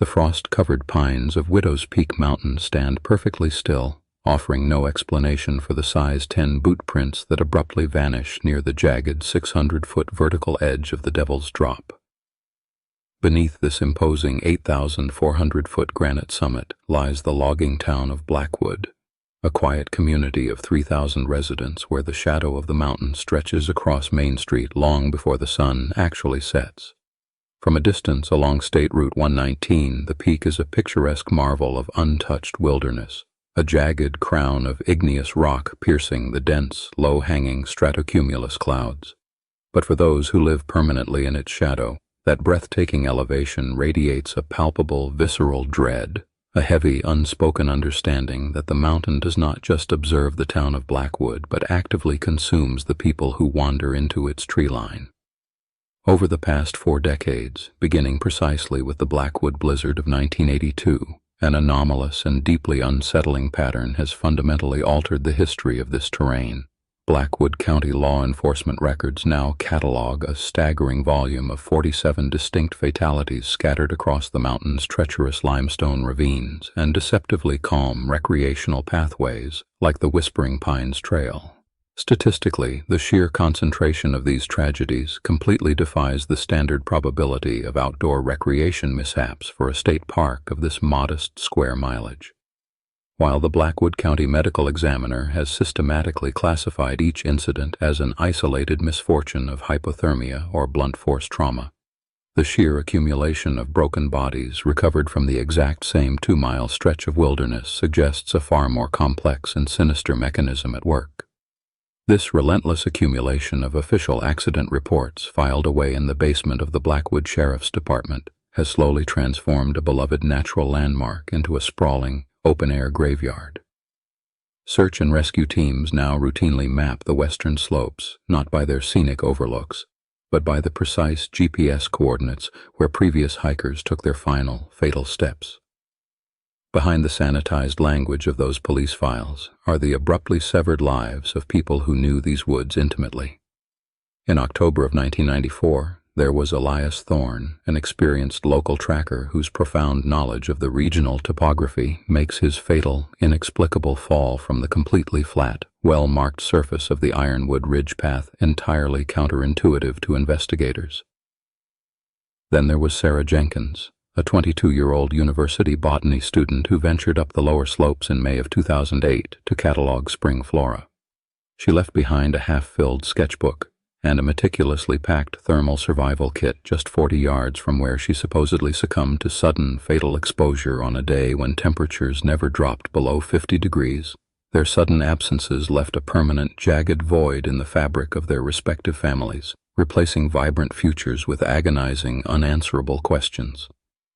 The frost-covered pines of Widow's Peak Mountain stand perfectly still, offering no explanation for the size 10 boot prints that abruptly vanish near the jagged 600-foot vertical edge of the Devil's Drop. Beneath this imposing 8,400-foot granite summit lies the logging town of Blackwood, a quiet community of 3,000 residents where the shadow of the mountain stretches across Main Street long before the sun actually sets. From a distance along State Route 119, the peak is a picturesque marvel of untouched wilderness, a jagged crown of igneous rock piercing the dense, low-hanging stratocumulus clouds. But for those who live permanently in its shadow, that breathtaking elevation radiates a palpable, visceral dread, a heavy, unspoken understanding that the mountain does not just observe the town of Blackwood, but actively consumes the people who wander into its tree line. Over the past 4 decades, beginning precisely with the Blackwood blizzard of 1982, an anomalous and deeply unsettling pattern has fundamentally altered the history of this terrain. Blackwood County law enforcement records now catalog a staggering volume of 47 distinct fatalities scattered across the mountain's treacherous limestone ravines and deceptively calm recreational pathways like the Whispering Pines Trail. Statistically, the sheer concentration of these tragedies completely defies the standard probability of outdoor recreation mishaps for a state park of this modest square mileage. While the Blackwood County Medical Examiner has systematically classified each incident as an isolated misfortune of hypothermia or blunt force trauma, the sheer accumulation of broken bodies recovered from the exact same 2-mile stretch of wilderness suggests a far more complex and sinister mechanism at work. This relentless accumulation of official accident reports filed away in the basement of the Blackwood Sheriff's Department has slowly transformed a beloved natural landmark into a sprawling, open-air graveyard. Search and rescue teams now routinely map the western slopes, not by their scenic overlooks, but by the precise GPS coordinates where previous hikers took their final, fatal steps. Behind the sanitized language of those police files are the abruptly severed lives of people who knew these woods intimately. In October of 1994, there was Elias Thorne, an experienced local tracker whose profound knowledge of the regional topography makes his fatal, inexplicable fall from the completely flat, well-marked surface of the Ironwood Ridge path entirely counterintuitive to investigators. Then there was Sarah Jenkins, a 22-year-old university botany student who ventured up the lower slopes in May of 2008 to catalog spring flora. She left behind a half-filled sketchbook and a meticulously packed thermal survival kit just 40 yards from where she supposedly succumbed to sudden, fatal exposure on a day when temperatures never dropped below 50 degrees. Their sudden absences left a permanent, jagged void in the fabric of their respective families, replacing vibrant futures with agonizing, unanswerable questions.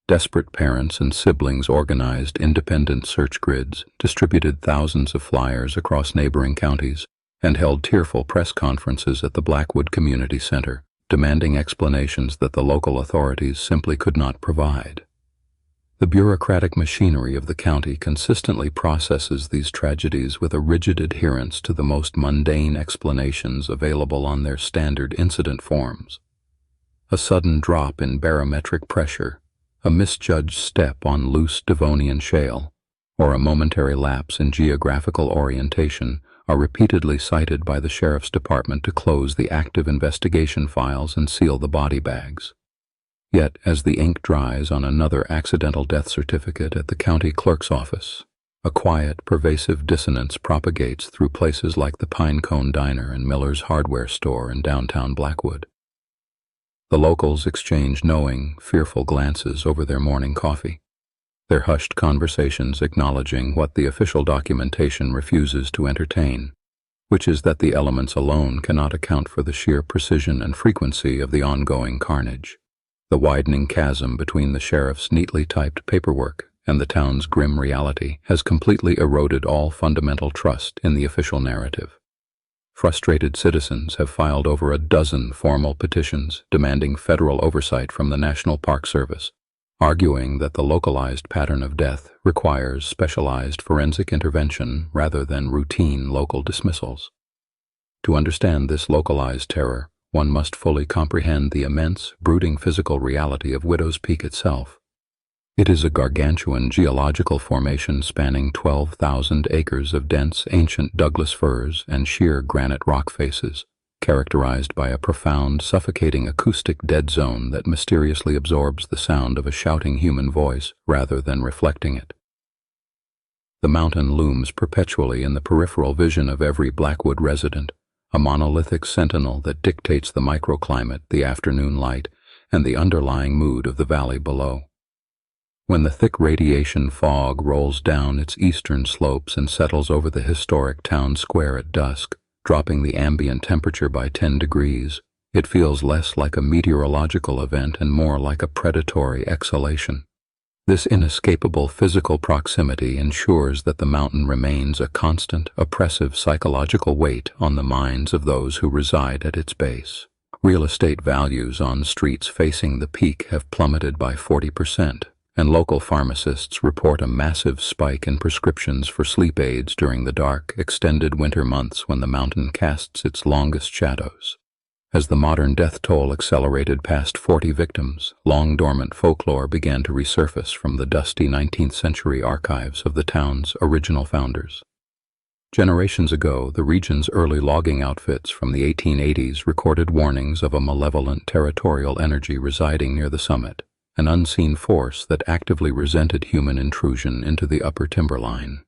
Desperate parents and siblings organized independent search grids, distributed thousands of flyers across neighboring counties, and held tearful press conferences at the Blackwood Community Center, demanding explanations that the local authorities simply could not provide. The bureaucratic machinery of the county consistently processes these tragedies with a rigid adherence to the most mundane explanations available on their standard incident forms. A sudden drop in barometric pressure, a misjudged step on loose Devonian shale, or a momentary lapse in geographical orientation are repeatedly cited by the Sheriff's Department to close the active investigation files and seal the body bags. Yet, as the ink dries on another accidental death certificate at the county clerk's office, a quiet, pervasive dissonance propagates through places like the Pinecone Diner and Miller's Hardware Store in downtown Blackwood. The locals exchange knowing, fearful glances over their morning coffee, their hushed conversations acknowledging what the official documentation refuses to entertain, which is that the elements alone cannot account for the sheer precision and frequency of the ongoing carnage. The widening chasm between the sheriff's neatly typed paperwork and the town's grim reality has completely eroded all fundamental trust in the official narrative. Frustrated citizens have filed over a dozen formal petitions demanding federal oversight from the National Park Service, arguing that the localized pattern of death requires specialized forensic intervention rather than routine local dismissals. To understand this localized terror, one must fully comprehend the immense, brooding physical reality of Widow's Peak itself. It is a gargantuan geological formation spanning 12,000 acres of dense ancient Douglas firs and sheer granite rock faces, characterized by a profound, suffocating acoustic dead zone that mysteriously absorbs the sound of a shouting human voice rather than reflecting it. The mountain looms perpetually in the peripheral vision of every Blackwood resident, a monolithic sentinel that dictates the microclimate, the afternoon light, and the underlying mood of the valley below. When the thick radiation fog rolls down its eastern slopes and settles over the historic town square at dusk, dropping the ambient temperature by 10 degrees, it feels less like a meteorological event and more like a predatory exhalation. This inescapable physical proximity ensures that the mountain remains a constant, oppressive psychological weight on the minds of those who reside at its base. Real estate values on streets facing the peak have plummeted by 40%. And local pharmacists report a massive spike in prescriptions for sleep aids during the dark, extended winter months when the mountain casts its longest shadows. As the modern death toll accelerated past 40 victims, long-dormant folklore began to resurface from the dusty 19th century archives of the town's original founders. Generations ago, the region's early logging outfits from the 1880s recorded warnings of a malevolent territorial energy residing near the summit, an unseen force that actively resented human intrusion into the upper timberline.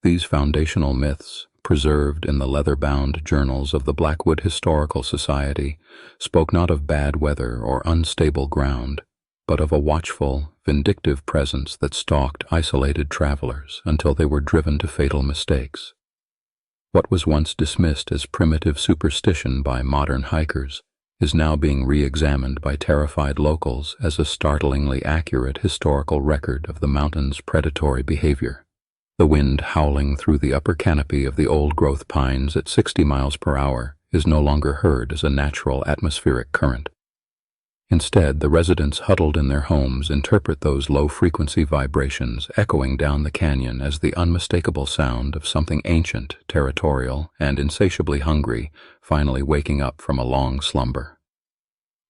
These foundational myths, preserved in the leather-bound journals of the Blackwood Historical Society, spoke not of bad weather or unstable ground, but of a watchful, vindictive presence that stalked isolated travelers until they were driven to fatal mistakes. What was once dismissed as primitive superstition by modern hikers is now being re-examined by terrified locals as a startlingly accurate historical record of the mountain's predatory behavior. The wind howling through the upper canopy of the old-growth pines at 60 miles per hour is no longer heard as a natural atmospheric current. Instead, the residents huddled in their homes interpret those low-frequency vibrations echoing down the canyon as the unmistakable sound of something ancient, territorial, and insatiably hungry, finally waking up from a long slumber.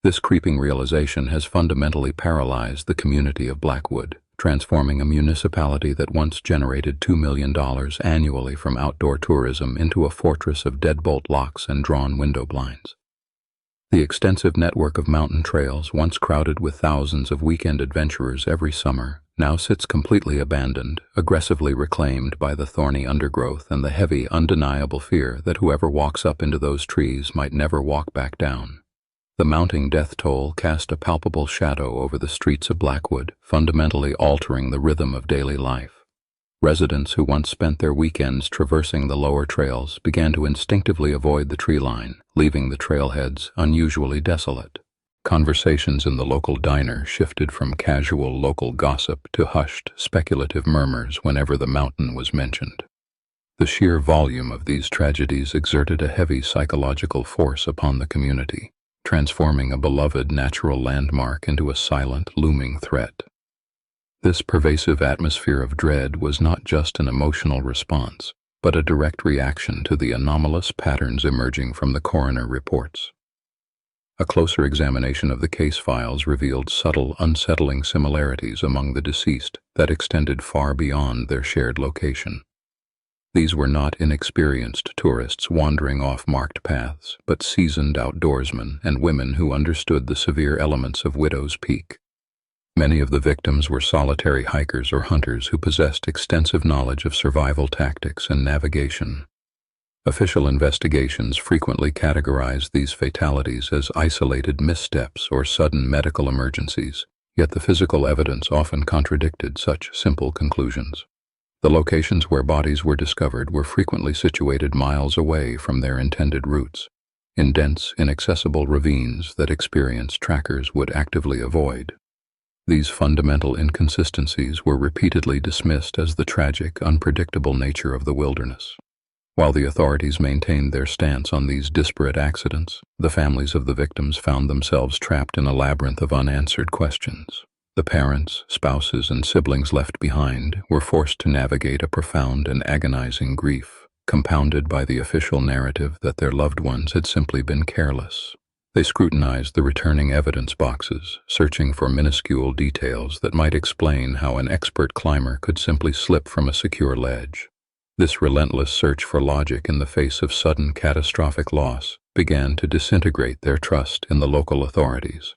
This creeping realization has fundamentally paralyzed the community of Blackwood, transforming a municipality that once generated $2 million annually from outdoor tourism into a fortress of deadbolt locks and drawn window blinds. The extensive network of mountain trails, once crowded with thousands of weekend adventurers every summer, now sits completely abandoned, aggressively reclaimed by the thorny undergrowth and the heavy, undeniable fear that whoever walks up into those trees might never walk back down. The mounting death toll cast a palpable shadow over the streets of Blackwood, fundamentally altering the rhythm of daily life. Residents who once spent their weekends traversing the lower trails began to instinctively avoid the tree line, leaving the trailheads unusually desolate. Conversations in the local diner shifted from casual local gossip to hushed, speculative murmurs whenever the mountain was mentioned. The sheer volume of these tragedies exerted a heavy psychological force upon the community, transforming a beloved natural landmark into a silent, looming threat. This pervasive atmosphere of dread was not just an emotional response, but a direct reaction to the anomalous patterns emerging from the coroner reports. A closer examination of the case files revealed subtle, unsettling similarities among the deceased that extended far beyond their shared location. These were not inexperienced tourists wandering off marked paths, but seasoned outdoorsmen and women who understood the severe elements of Widow's Peak. Many of the victims were solitary hikers or hunters who possessed extensive knowledge of survival tactics and navigation. Official investigations frequently categorized these fatalities as isolated missteps or sudden medical emergencies, yet the physical evidence often contradicted such simple conclusions. The locations where bodies were discovered were frequently situated miles away from their intended routes, in dense, inaccessible ravines that experienced trackers would actively avoid. These fundamental inconsistencies were repeatedly dismissed as the tragic, unpredictable nature of the wilderness. While the authorities maintained their stance on these disparate accidents, the families of the victims found themselves trapped in a labyrinth of unanswered questions. The parents, spouses, and siblings left behind were forced to navigate a profound and agonizing grief, compounded by the official narrative that their loved ones had simply been careless. They scrutinized the returning evidence boxes, searching for minuscule details that might explain how an expert climber could simply slip from a secure ledge. This relentless search for logic in the face of sudden catastrophic loss began to disintegrate their trust in the local authorities.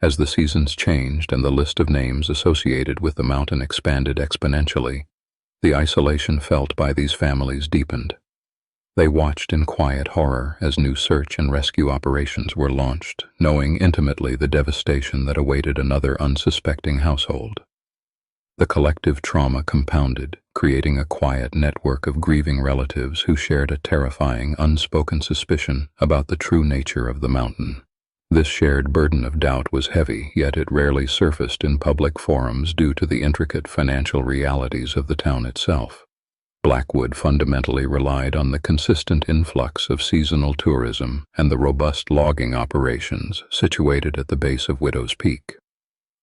As the seasons changed and the list of names associated with the mountain expanded exponentially, the isolation felt by these families deepened. They watched in quiet horror as new search and rescue operations were launched, knowing intimately the devastation that awaited another unsuspecting household. The collective trauma compounded, creating a quiet network of grieving relatives who shared a terrifying, unspoken suspicion about the true nature of the mountain. This shared burden of doubt was heavy, yet it rarely surfaced in public forums due to the intricate financial realities of the town itself. Blackwood fundamentally relied on the consistent influx of seasonal tourism and the robust logging operations situated at the base of Widow's Peak.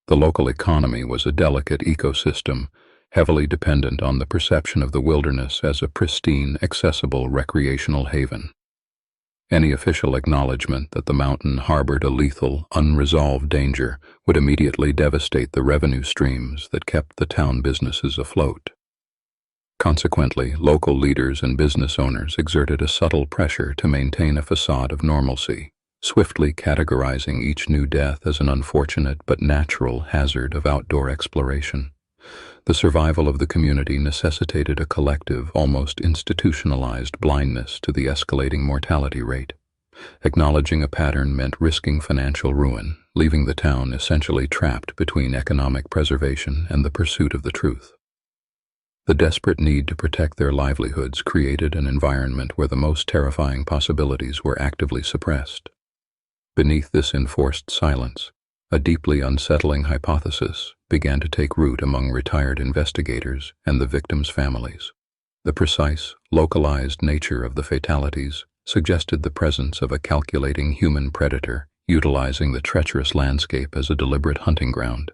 The local economy was a delicate ecosystem, heavily dependent on the perception of the wilderness as a pristine, accessible recreational haven. Any official acknowledgement that the mountain harbored a lethal, unresolved danger would immediately devastate the revenue streams that kept the town businesses afloat. Consequently, local leaders and business owners exerted a subtle pressure to maintain a facade of normalcy, swiftly categorizing each new death as an unfortunate but natural hazard of outdoor exploration. The survival of the community necessitated a collective, almost institutionalized blindness to the escalating mortality rate. Acknowledging a pattern meant risking financial ruin, leaving the town essentially trapped between economic preservation and the pursuit of the truth. The desperate need to protect their livelihoods created an environment where the most terrifying possibilities were actively suppressed. Beneath this enforced silence, a deeply unsettling hypothesis began to take root among retired investigators and the victims' families. The precise, localized nature of the fatalities suggested the presence of a calculating human predator utilizing the treacherous landscape as a deliberate hunting ground.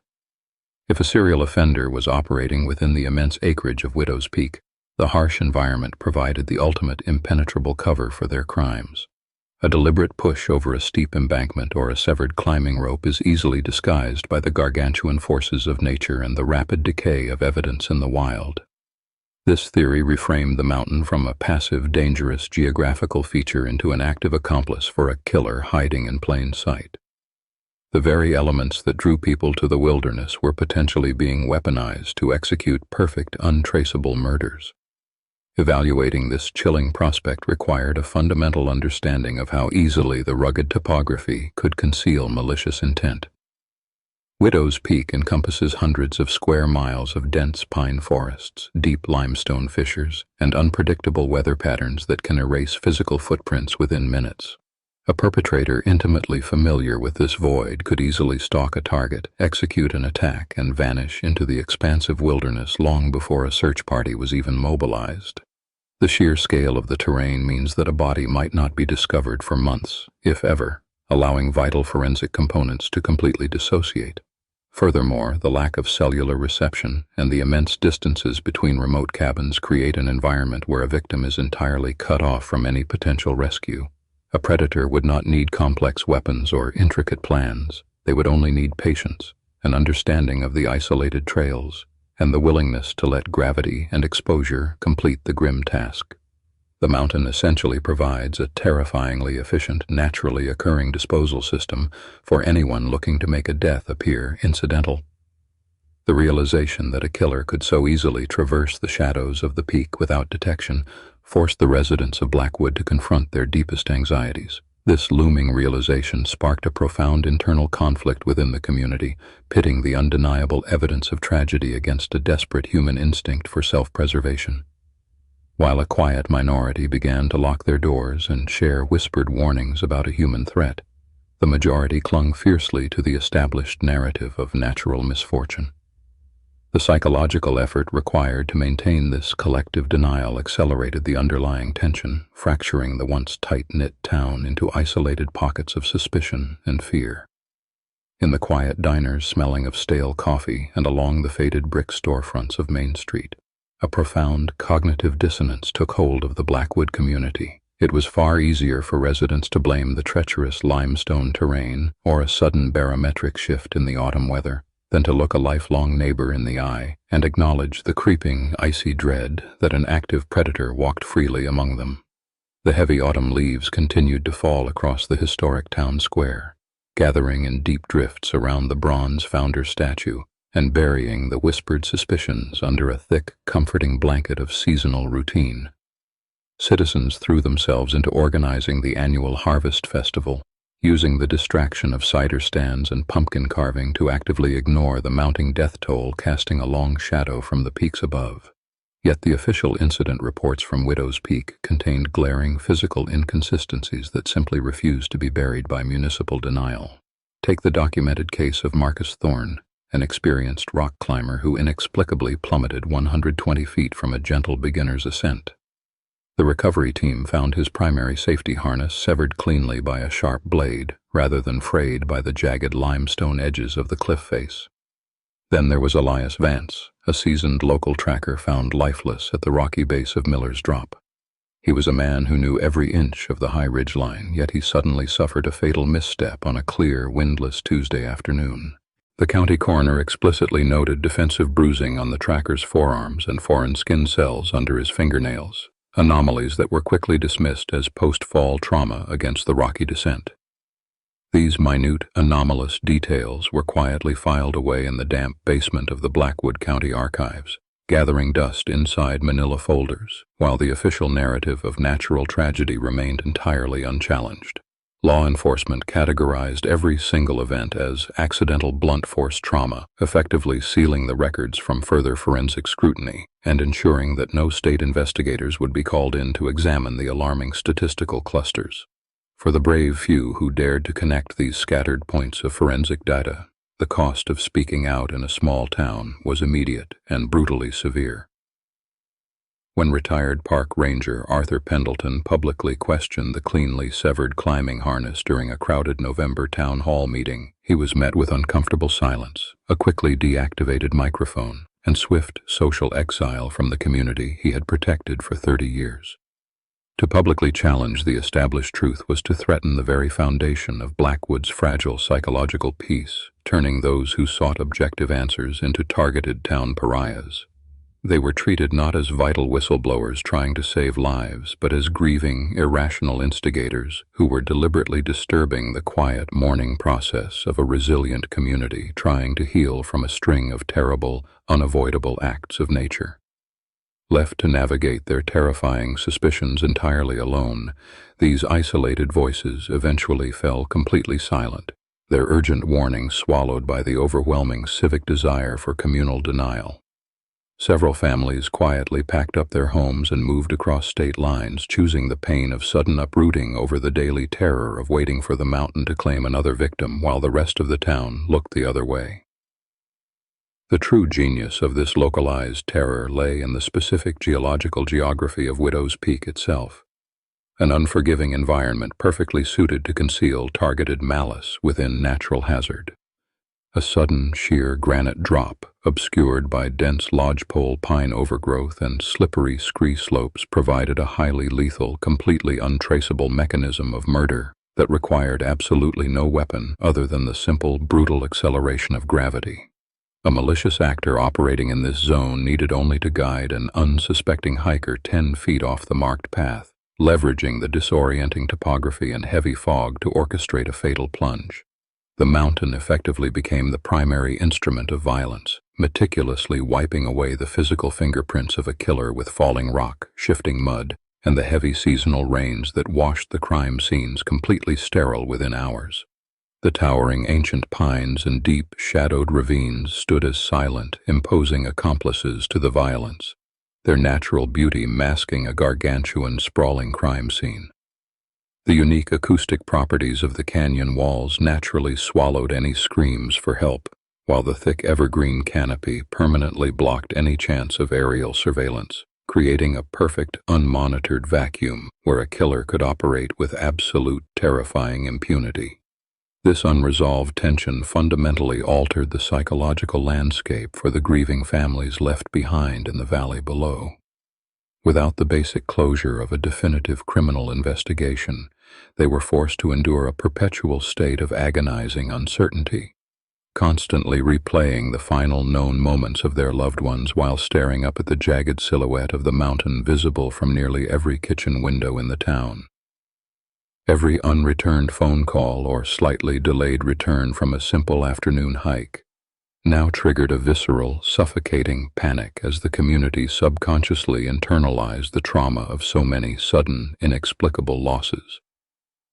If a serial offender was operating within the immense acreage of Widow's Peak, the harsh environment provided the ultimate impenetrable cover for their crimes. A deliberate push over a steep embankment or a severed climbing rope is easily disguised by the gargantuan forces of nature and the rapid decay of evidence in the wild. This theory reframed the mountain from a passive, dangerous geographical feature into an active accomplice for a killer hiding in plain sight. The very elements that drew people to the wilderness were potentially being weaponized to execute perfect, untraceable murders. Evaluating this chilling prospect required a fundamental understanding of how easily the rugged topography could conceal malicious intent. Widow's Peak encompasses hundreds of square miles of dense pine forests, deep limestone fissures, and unpredictable weather patterns that can erase physical footprints within minutes. A perpetrator intimately familiar with this void could easily stalk a target, execute an attack, and vanish into the expansive wilderness long before a search party was even mobilized. The sheer scale of the terrain means that a body might not be discovered for months, if ever, allowing vital forensic components to completely dissociate. Furthermore, the lack of cellular reception and the immense distances between remote cabins create an environment where a victim is entirely cut off from any potential rescue. A predator would not need complex weapons or intricate plans. They would only need patience, an understanding of the isolated trails, and the willingness to let gravity and exposure complete the grim task. The mountain essentially provides a terrifyingly efficient, naturally occurring disposal system for anyone looking to make a death appear incidental. The realization that a killer could so easily traverse the shadows of the peak without detection forced the residents of Blackwood to confront their deepest anxieties. This looming realization sparked a profound internal conflict within the community, pitting the undeniable evidence of tragedy against a desperate human instinct for self-preservation. While a quiet minority began to lock their doors and share whispered warnings about a human threat, the majority clung fiercely to the established narrative of natural misfortune. The psychological effort required to maintain this collective denial accelerated the underlying tension, fracturing the once tight-knit town into isolated pockets of suspicion and fear. In the quiet diners smelling of stale coffee and along the faded brick storefronts of Main Street, a profound cognitive dissonance took hold of the Blackwood community, It was far easier for residents to blame the treacherous limestone terrain or a sudden barometric shift in the autumn weather than to look a lifelong neighbor in the eye and acknowledge the creeping, icy dread that an active predator walked freely among them. The heavy autumn leaves continued to fall across the historic town square, gathering in deep drifts around the bronze founder statue and burying the whispered suspicions under a thick, comforting blanket of seasonal routine. Citizens threw themselves into organizing the annual Harvest Festival, using the distraction of cider stands and pumpkin carving to actively ignore the mounting death toll casting a long shadow from the peaks above. Yet the official incident reports from Widow's Peak contained glaring physical inconsistencies that simply refused to be buried by municipal denial. Take the documented case of Marcus Thorne, an experienced rock climber who inexplicably plummeted 120 feet from a gentle beginner's ascent. The recovery team found his primary safety harness severed cleanly by a sharp blade, rather than frayed by the jagged limestone edges of the cliff face. Then there was Elias Vance, a seasoned local tracker found lifeless at the rocky base of Miller's Drop. He was a man who knew every inch of the high ridge line, yet he suddenly suffered a fatal misstep on a clear, windless Tuesday afternoon. The county coroner explicitly noted defensive bruising on the tracker's forearms and foreign skin cells under his fingernails, anomalies that were quickly dismissed as post-fall trauma against the rocky descent. These minute, anomalous details were quietly filed away in the damp basement of the Blackwood County Archives, gathering dust inside manila folders, while the official narrative of natural tragedy remained entirely unchallenged. Law enforcement categorized every single event as accidental blunt force trauma, effectively sealing the records from further forensic scrutiny and ensuring that no state investigators would be called in to examine the alarming statistical clusters. For the brave few who dared to connect these scattered points of forensic data, the cost of speaking out in a small town was immediate and brutally severe. When retired park ranger Arthur Pendleton publicly questioned the cleanly severed climbing harness during a crowded November town hall meeting, he was met with uncomfortable silence, a quickly deactivated microphone, and swift social exile from the community he had protected for 30 years. To publicly challenge the established truth was to threaten the very foundation of Blackwood's fragile psychological peace, turning those who sought objective answers into targeted town pariahs. They were treated not as vital whistleblowers trying to save lives, but as grieving, irrational instigators who were deliberately disturbing the quiet mourning process of a resilient community trying to heal from a string of terrible, unavoidable acts of nature. Left to navigate their terrifying suspicions entirely alone, these isolated voices eventually fell completely silent, their urgent warnings swallowed by the overwhelming civic desire for communal denial. Several families quietly packed up their homes and moved across state lines, choosing the pain of sudden uprooting over the daily terror of waiting for the mountain to claim another victim while the rest of the town looked the other way. The true genius of this localized terror lay in the specific geological geography of Widow's Peak itself, an unforgiving environment perfectly suited to conceal targeted malice within natural hazard. A sudden, sheer granite drop, obscured by dense lodgepole pine overgrowth and slippery scree slopes, provided a highly lethal, completely untraceable mechanism of murder that required absolutely no weapon other than the simple, brutal acceleration of gravity. A malicious actor operating in this zone needed only to guide an unsuspecting hiker 10 feet off the marked path, leveraging the disorienting topography and heavy fog to orchestrate a fatal plunge. The mountain effectively became the primary instrument of violence, meticulously wiping away the physical fingerprints of a killer with falling rock, shifting mud, and the heavy seasonal rains that washed the crime scenes completely sterile within hours. The towering ancient pines and deep, shadowed ravines stood as silent, imposing accomplices to the violence, their natural beauty masking a gargantuan, sprawling crime scene. The unique acoustic properties of the canyon walls naturally swallowed any screams for help, while the thick evergreen canopy permanently blocked any chance of aerial surveillance, creating a perfect, unmonitored vacuum where a killer could operate with absolute, terrifying impunity. This unresolved tension fundamentally altered the psychological landscape for the grieving families left behind in the valley below. Without the basic closure of a definitive criminal investigation, they were forced to endure a perpetual state of agonizing uncertainty, constantly replaying the final known moments of their loved ones while staring up at the jagged silhouette of the mountain visible from nearly every kitchen window in the town. Every unreturned phone call or slightly delayed return from a simple afternoon hike now triggered a visceral, suffocating panic as the community subconsciously internalized the trauma of so many sudden, inexplicable losses.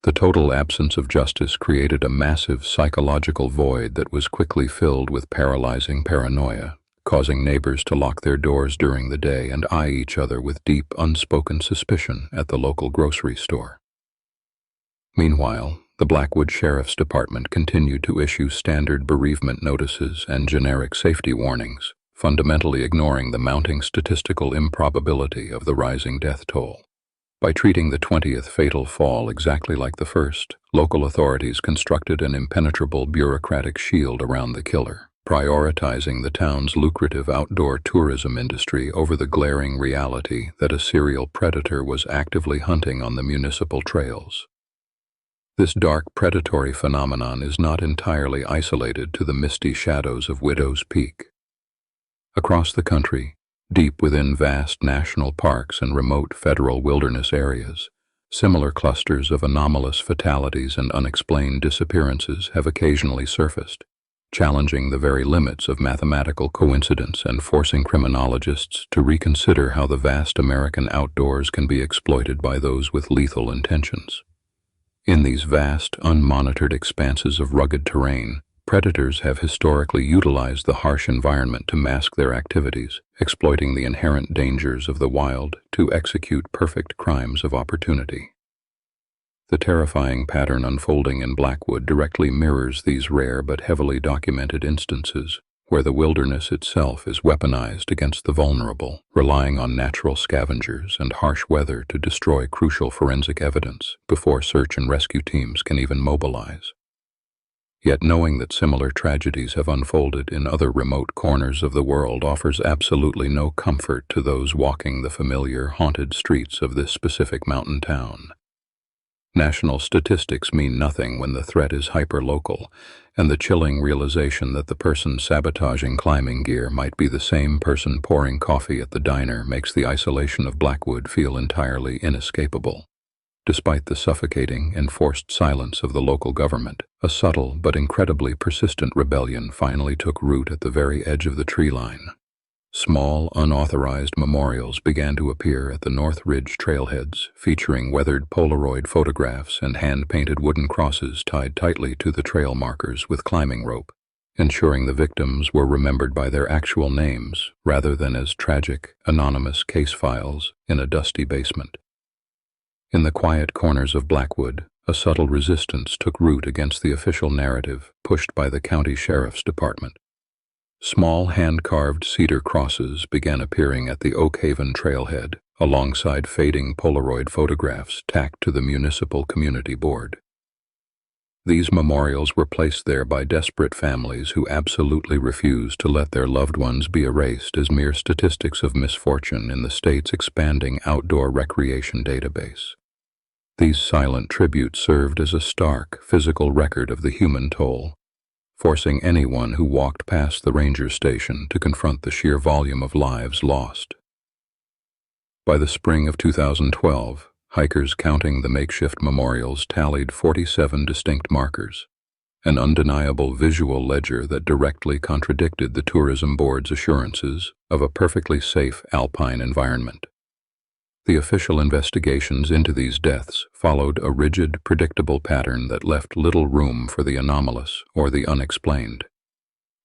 The total absence of justice created a massive psychological void that was quickly filled with paralyzing paranoia, causing neighbors to lock their doors during the day and eye each other with deep, unspoken suspicion at the local grocery store. Meanwhile, the Blackwood Sheriff's Department continued to issue standard bereavement notices and generic safety warnings, fundamentally ignoring the mounting statistical improbability of the rising death toll. By treating the 20th fatal fall exactly like the first, local authorities constructed an impenetrable bureaucratic shield around the killer, prioritizing the town's lucrative outdoor tourism industry over the glaring reality that a serial predator was actively hunting on the municipal trails. This dark predatory phenomenon is not entirely isolated to the misty shadows of Widow's Peak. Across the country, deep within vast national parks and remote federal wilderness areas, similar clusters of anomalous fatalities and unexplained disappearances have occasionally surfaced, challenging the very limits of mathematical coincidence and forcing criminologists to reconsider how the vast American outdoors can be exploited by those with lethal intentions. In these vast, unmonitored expanses of rugged terrain, predators have historically utilized the harsh environment to mask their activities, exploiting the inherent dangers of the wild to execute perfect crimes of opportunity. The terrifying pattern unfolding in Blackwood directly mirrors these rare but heavily documented instances, where the wilderness itself is weaponized against the vulnerable, relying on natural scavengers and harsh weather to destroy crucial forensic evidence before search and rescue teams can even mobilize. Yet knowing that similar tragedies have unfolded in other remote corners of the world offers absolutely no comfort to those walking the familiar, haunted streets of this specific mountain town. National statistics mean nothing when the threat is hyperlocal, and the chilling realization that the person sabotaging climbing gear might be the same person pouring coffee at the diner makes the isolation of Blackwood feel entirely inescapable. Despite the suffocating, enforced silence of the local government, a subtle but incredibly persistent rebellion finally took root at the very edge of the tree line. Small, unauthorized memorials began to appear at the North Ridge trailheads, featuring weathered Polaroid photographs and hand-painted wooden crosses tied tightly to the trail markers with climbing rope, ensuring the victims were remembered by their actual names rather than as tragic, anonymous case files in a dusty basement. In the quiet corners of Blackwood, a subtle resistance took root against the official narrative pushed by the county sheriff's department. Small hand-carved cedar crosses began appearing at the Oak Haven trailhead, alongside fading Polaroid photographs tacked to the municipal community board. These memorials were placed there by desperate families who absolutely refused to let their loved ones be erased as mere statistics of misfortune in the state's expanding outdoor recreation database. These silent tributes served as a stark, physical record of the human toll, forcing anyone who walked past the ranger station to confront the sheer volume of lives lost. By the spring of 2012, hikers counting the makeshift memorials tallied 47 distinct markers, an undeniable visual ledger that directly contradicted the tourism board's assurances of a perfectly safe alpine environment. The official investigations into these deaths followed a rigid, predictable pattern that left little room for the anomalous or the unexplained.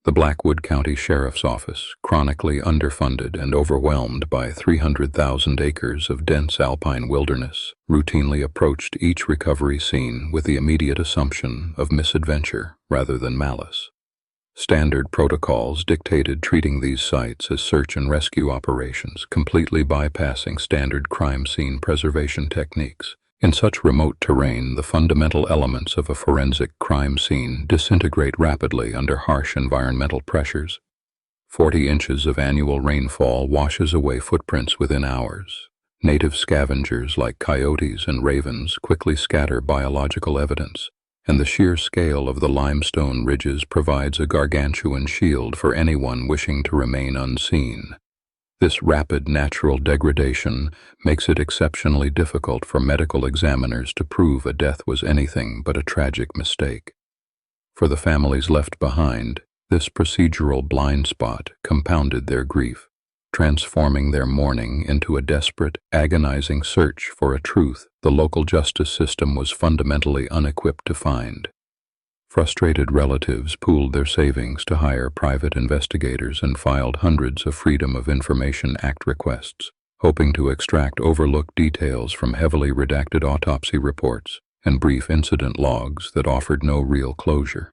The Blackwood County Sheriff's Office, chronically underfunded and overwhelmed by 300,000 acres of dense alpine wilderness, routinely approached each recovery scene with the immediate assumption of misadventure rather than malice. Standard protocols dictated treating these sites as search and rescue operations, completely bypassing standard crime scene preservation techniques. In such remote terrain, the fundamental elements of a forensic crime scene disintegrate rapidly under harsh environmental pressures. 40 inches of annual rainfall washes away footprints within hours, Native scavengers like coyotes and ravens quickly scatter biological evidence, and the sheer scale of the limestone ridges provides a gargantuan shield for anyone wishing to remain unseen. This rapid natural degradation makes it exceptionally difficult for medical examiners to prove a death was anything but a tragic mistake. For the families left behind, this procedural blind spot compounded their grief, transforming their mourning into a desperate, agonizing search for a truth the local justice system was fundamentally unequipped to find. Frustrated relatives pooled their savings to hire private investigators and filed hundreds of Freedom of Information Act requests, hoping to extract overlooked details from heavily redacted autopsy reports and brief incident logs that offered no real closure.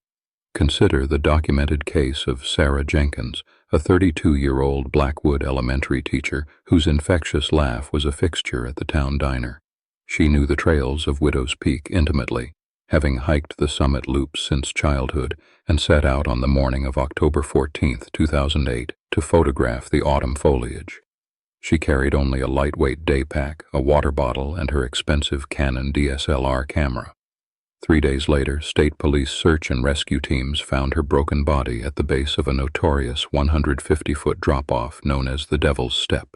Consider the documented case of Sarah Jenkins, a 32-year-old Blackwood elementary teacher whose infectious laugh was a fixture at the town diner. She knew the trails of Widow's Peak intimately, having hiked the summit loops since childhood, and set out on the morning of October 14, 2008, to photograph the autumn foliage. She carried only a lightweight day pack, a water bottle, and her expensive Canon DSLR camera. 3 days later, state police search and rescue teams found her broken body at the base of a notorious 150-foot drop-off known as the Devil's Step.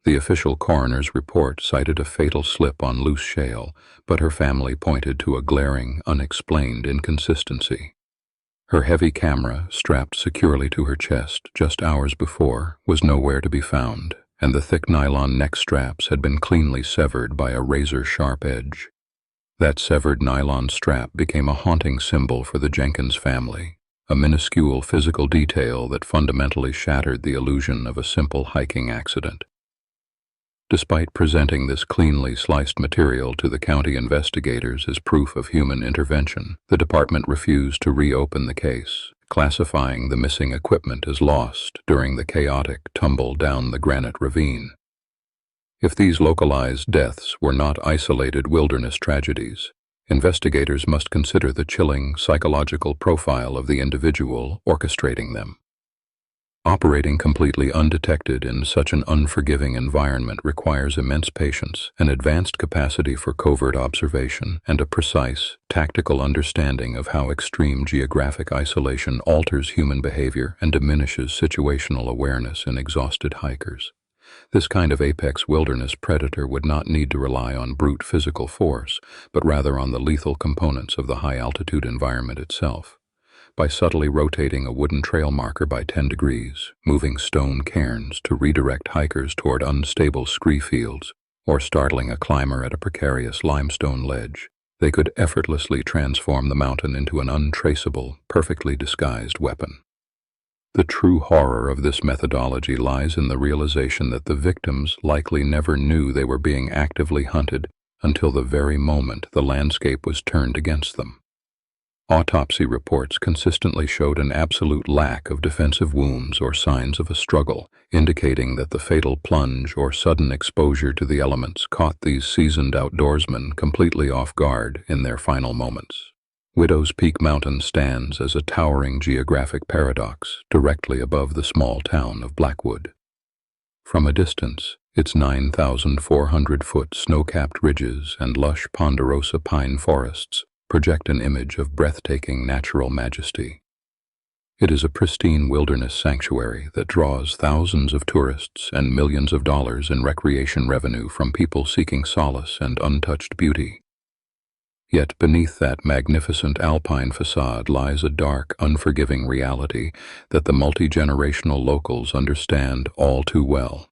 The official coroner's report cited a fatal slip on loose shale, but her family pointed to a glaring, unexplained inconsistency. Her heavy camera, strapped securely to her chest just hours before, was nowhere to be found, and the thick nylon neck straps had been cleanly severed by a razor-sharp edge. That severed nylon strap became a haunting symbol for the Jenkins family, a minuscule physical detail that fundamentally shattered the illusion of a simple hiking accident. Despite presenting this cleanly sliced material to the county investigators as proof of human intervention, the department refused to reopen the case, classifying the missing equipment as lost during the chaotic tumble down the granite ravine. If these localized deaths were not isolated wilderness tragedies, investigators must consider the chilling psychological profile of the individual orchestrating them. Operating completely undetected in such an unforgiving environment requires immense patience, an advanced capacity for covert observation, and a precise, tactical understanding of how extreme geographic isolation alters human behavior and diminishes situational awareness in exhausted hikers. This kind of apex wilderness predator would not need to rely on brute physical force, but rather on the lethal components of the high-altitude environment itself. By subtly rotating a wooden trail marker by 10 degrees, moving stone cairns to redirect hikers toward unstable scree fields, or startling a climber at a precarious limestone ledge, they could effortlessly transform the mountain into an untraceable, perfectly disguised weapon. The true horror of this methodology lies in the realization that the victims likely never knew they were being actively hunted until the very moment the landscape was turned against them. Autopsy reports consistently showed an absolute lack of defensive wounds or signs of a struggle, indicating that the fatal plunge or sudden exposure to the elements caught these seasoned outdoorsmen completely off guard in their final moments. Widow's Peak Mountain stands as a towering geographic paradox directly above the small town of Blackwood. From a distance, its 9,400-foot snow-capped ridges and lush ponderosa pine forests project an image of breathtaking natural majesty. It is a pristine wilderness sanctuary that draws thousands of tourists and millions of dollars in recreation revenue from people seeking solace and untouched beauty. Yet beneath that magnificent alpine facade lies a dark, unforgiving reality that the multi-generational locals understand all too well.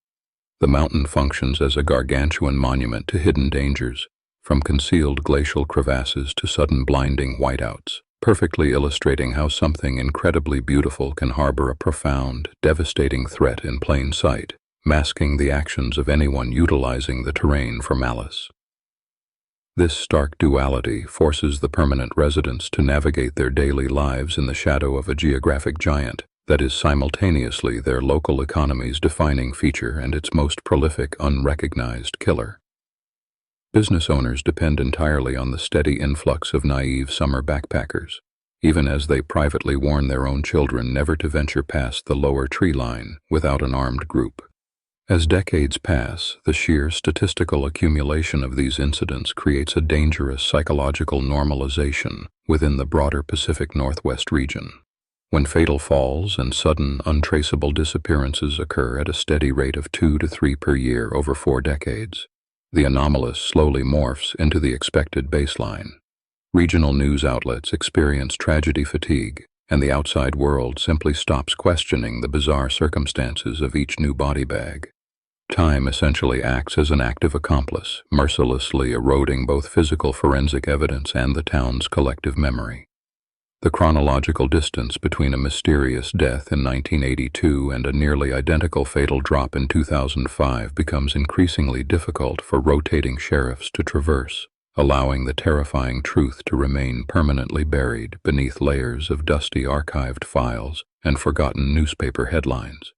The mountain functions as a gargantuan monument to hidden dangers, from concealed glacial crevasses to sudden blinding whiteouts, perfectly illustrating how something incredibly beautiful can harbor a profound, devastating threat in plain sight, masking the actions of anyone utilizing the terrain for malice. This stark duality forces the permanent residents to navigate their daily lives in the shadow of a geographic giant that is simultaneously their local economy's defining feature and its most prolific, unrecognized killer. Business owners depend entirely on the steady influx of naive summer backpackers, even as they privately warn their own children never to venture past the lower tree line without an armed group. As decades pass, the sheer statistical accumulation of these incidents creates a dangerous psychological normalization within the broader Pacific Northwest region. When fatal falls and sudden, untraceable disappearances occur at a steady rate of 2 to 3 per year over 4 decades, the anomalous slowly morphs into the expected baseline. Regional news outlets experience tragedy fatigue, and the outside world simply stops questioning the bizarre circumstances of each new body bag. Time essentially acts as an active accomplice, mercilessly eroding both physical forensic evidence and the town's collective memory. The chronological distance between a mysterious death in 1982 and a nearly identical fatal drop in 2005 becomes increasingly difficult for rotating sheriffs to traverse, allowing the terrifying truth to remain permanently buried beneath layers of dusty archived files and forgotten newspaper headlines.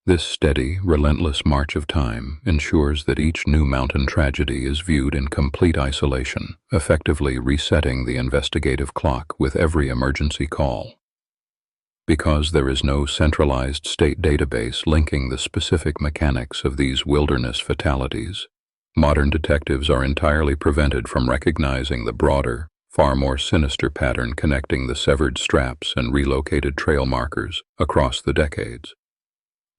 This steady, relentless march of time ensures that each new mountain tragedy is viewed in complete isolation, effectively resetting the investigative clock with every emergency call. Because there is no centralized state database linking the specific mechanics of these wilderness fatalities, modern detectives are entirely prevented from recognizing the broader, far more sinister pattern connecting the severed straps and relocated trail markers across the decades.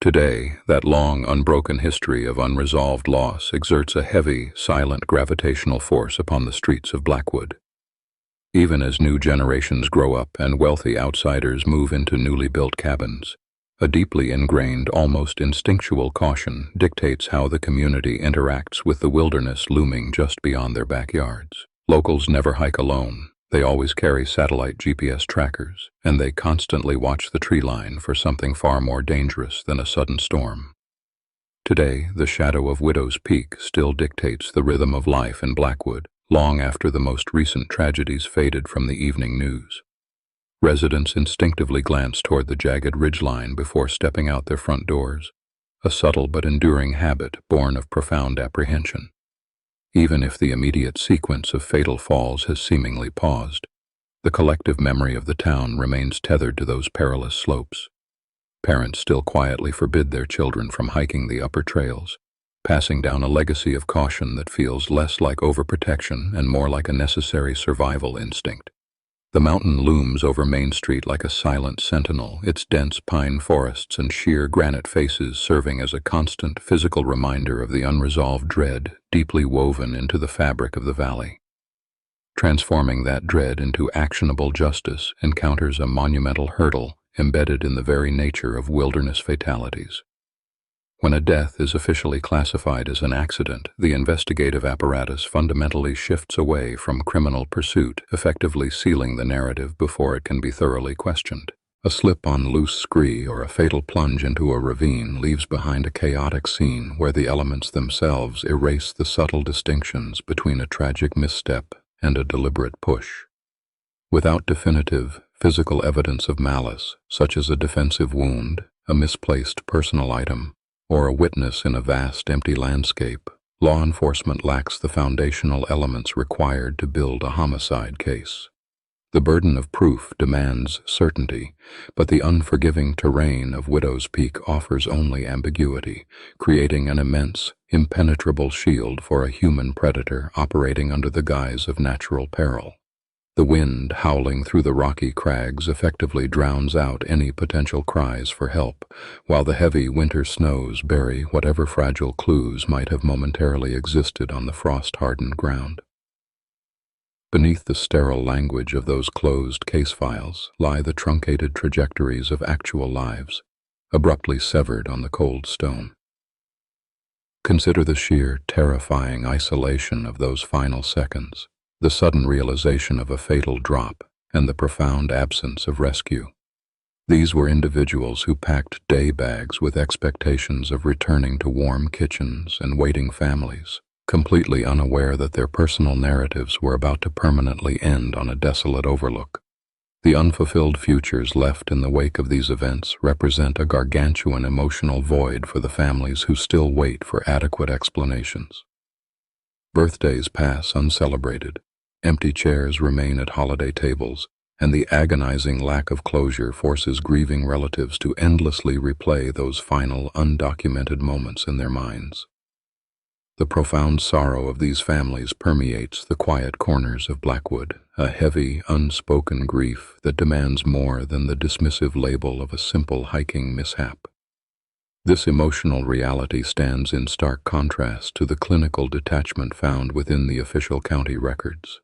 Today, that long, unbroken history of unresolved loss exerts a heavy, silent gravitational force upon the streets of Blackwood. Even as new generations grow up and wealthy outsiders move into newly built cabins, a deeply ingrained, almost instinctual caution dictates how the community interacts with the wilderness looming just beyond their backyards. Locals never hike alone. They always carry satellite GPS trackers, and they constantly watch the tree line for something far more dangerous than a sudden storm. Today, the shadow of Widow's Peak still dictates the rhythm of life in Blackwood, long after the most recent tragedies faded from the evening news. Residents instinctively glance toward the jagged ridgeline before stepping out their front doors, a subtle but enduring habit born of profound apprehension. Even if the immediate sequence of fatal falls has seemingly paused, the collective memory of the town remains tethered to those perilous slopes. Parents still quietly forbid their children from hiking the upper trails, passing down a legacy of caution that feels less like overprotection and more like a necessary survival instinct. The mountain looms over Main Street like a silent sentinel, its dense pine forests and sheer granite faces serving as a constant physical reminder of the unresolved dread deeply woven into the fabric of the valley. Transforming that dread into actionable justice encounters a monumental hurdle embedded in the very nature of wilderness fatalities. When a death is officially classified as an accident, the investigative apparatus fundamentally shifts away from criminal pursuit, effectively sealing the narrative before it can be thoroughly questioned. A slip on loose scree or a fatal plunge into a ravine leaves behind a chaotic scene where the elements themselves erase the subtle distinctions between a tragic misstep and a deliberate push. Without definitive, physical evidence of malice, such as a defensive wound, a misplaced personal item, or a witness in a vast, empty landscape, law enforcement lacks the foundational elements required to build a homicide case. The burden of proof demands certainty, but the unforgiving terrain of Widow's Peak offers only ambiguity, creating an immense, impenetrable shield for a human predator operating under the guise of natural peril. The wind howling through the rocky crags effectively drowns out any potential cries for help, while the heavy winter snows bury whatever fragile clues might have momentarily existed on the frost-hardened ground. Beneath the sterile language of those closed case files lie the truncated trajectories of actual lives, abruptly severed on the cold stone. Consider the sheer, terrifying isolation of those final seconds, the sudden realization of a fatal drop, and the profound absence of rescue. These were individuals who packed day bags with expectations of returning to warm kitchens and waiting families, completely unaware that their personal narratives were about to permanently end on a desolate overlook. The unfulfilled futures left in the wake of these events represent a gargantuan emotional void for the families who still wait for adequate explanations. Birthdays pass uncelebrated. Empty chairs remain at holiday tables, and the agonizing lack of closure forces grieving relatives to endlessly replay those final, undocumented moments in their minds. The profound sorrow of these families permeates the quiet corners of Blackwood, a heavy, unspoken grief that demands more than the dismissive label of a simple hiking mishap. This emotional reality stands in stark contrast to the clinical detachment found within the official county records.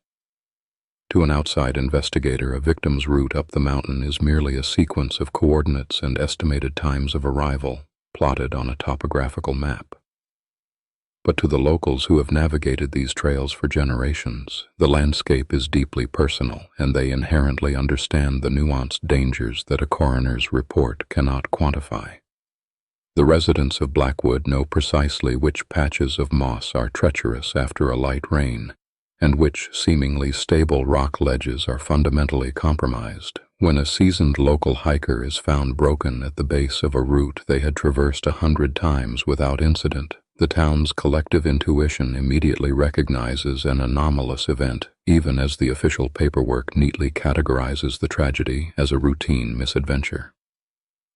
To an outside investigator, a victim's route up the mountain is merely a sequence of coordinates and estimated times of arrival, plotted on a topographical map. But to the locals who have navigated these trails for generations, the landscape is deeply personal, and they inherently understand the nuanced dangers that a coroner's report cannot quantify. The residents of Blackwood know precisely which patches of moss are treacherous after a light rain, and which seemingly stable rock ledges are fundamentally compromised when a seasoned local hiker is found broken at the base of a route they had traversed 100 times without incident. The town's collective intuition immediately recognizes an anomalous event, even as the official paperwork neatly categorizes the tragedy as a routine misadventure.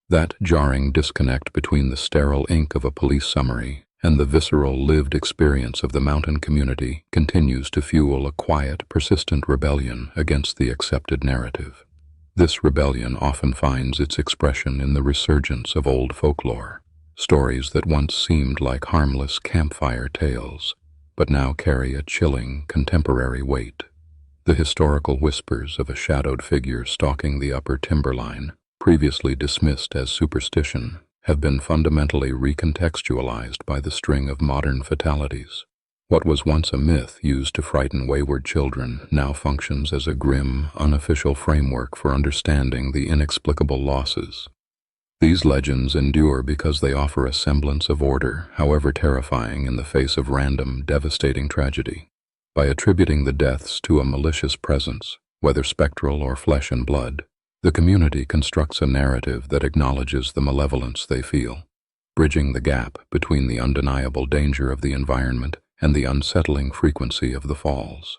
That jarring disconnect between the sterile ink of a police summary and the visceral lived experience of the mountain community continues to fuel a quiet, persistent rebellion against the accepted narrative. This rebellion often finds its expression in the resurgence of old folklore, stories that once seemed like harmless campfire tales, but now carry a chilling, contemporary weight. The historical whispers of a shadowed figure stalking the upper timberline, previously dismissed as superstition, have been fundamentally recontextualized by the string of modern fatalities. What was once a myth used to frighten wayward children now functions as a grim, unofficial framework for understanding the inexplicable losses. These legends endure because they offer a semblance of order, however terrifying in the face of random, devastating tragedy. By attributing the deaths to a malicious presence, whether spectral or flesh and blood, the community constructs a narrative that acknowledges the malevolence they feel, bridging the gap between the undeniable danger of the environment and the unsettling frequency of the falls.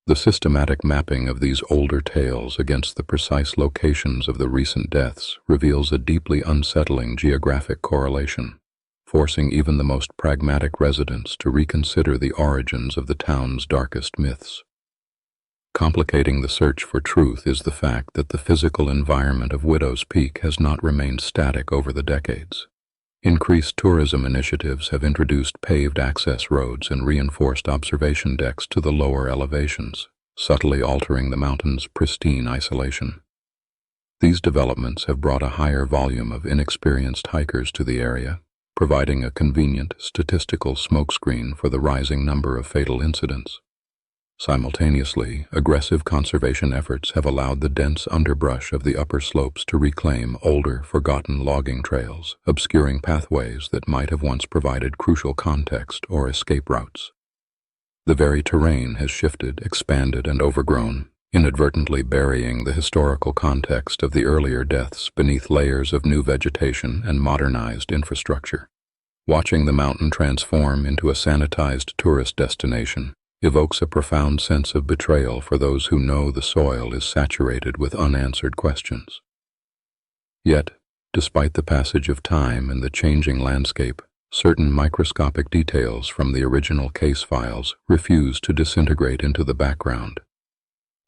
The systematic mapping of these older tales against the precise locations of the recent deaths reveals a deeply unsettling geographic correlation, forcing even the most pragmatic residents to reconsider the origins of the town's darkest myths. Complicating the search for truth is the fact that the physical environment of Widow's Peak has not remained static over the decades. Increased tourism initiatives have introduced paved access roads and reinforced observation decks to the lower elevations, subtly altering the mountain's pristine isolation. These developments have brought a higher volume of inexperienced hikers to the area, providing a convenient statistical smokescreen for the rising number of fatal incidents. Simultaneously, aggressive conservation efforts have allowed the dense underbrush of the upper slopes to reclaim older, forgotten logging trails, obscuring pathways that might have once provided crucial context or escape routes. The very terrain has shifted, expanded, and overgrown, inadvertently burying the historical context of the earlier deaths beneath layers of new vegetation and modernized infrastructure. Watching the mountain transform into a sanitized tourist destination evokes a profound sense of betrayal for those who know the soil is saturated with unanswered questions. Yet, despite the passage of time and the changing landscape, certain microscopic details from the original case files refuse to disintegrate into the background.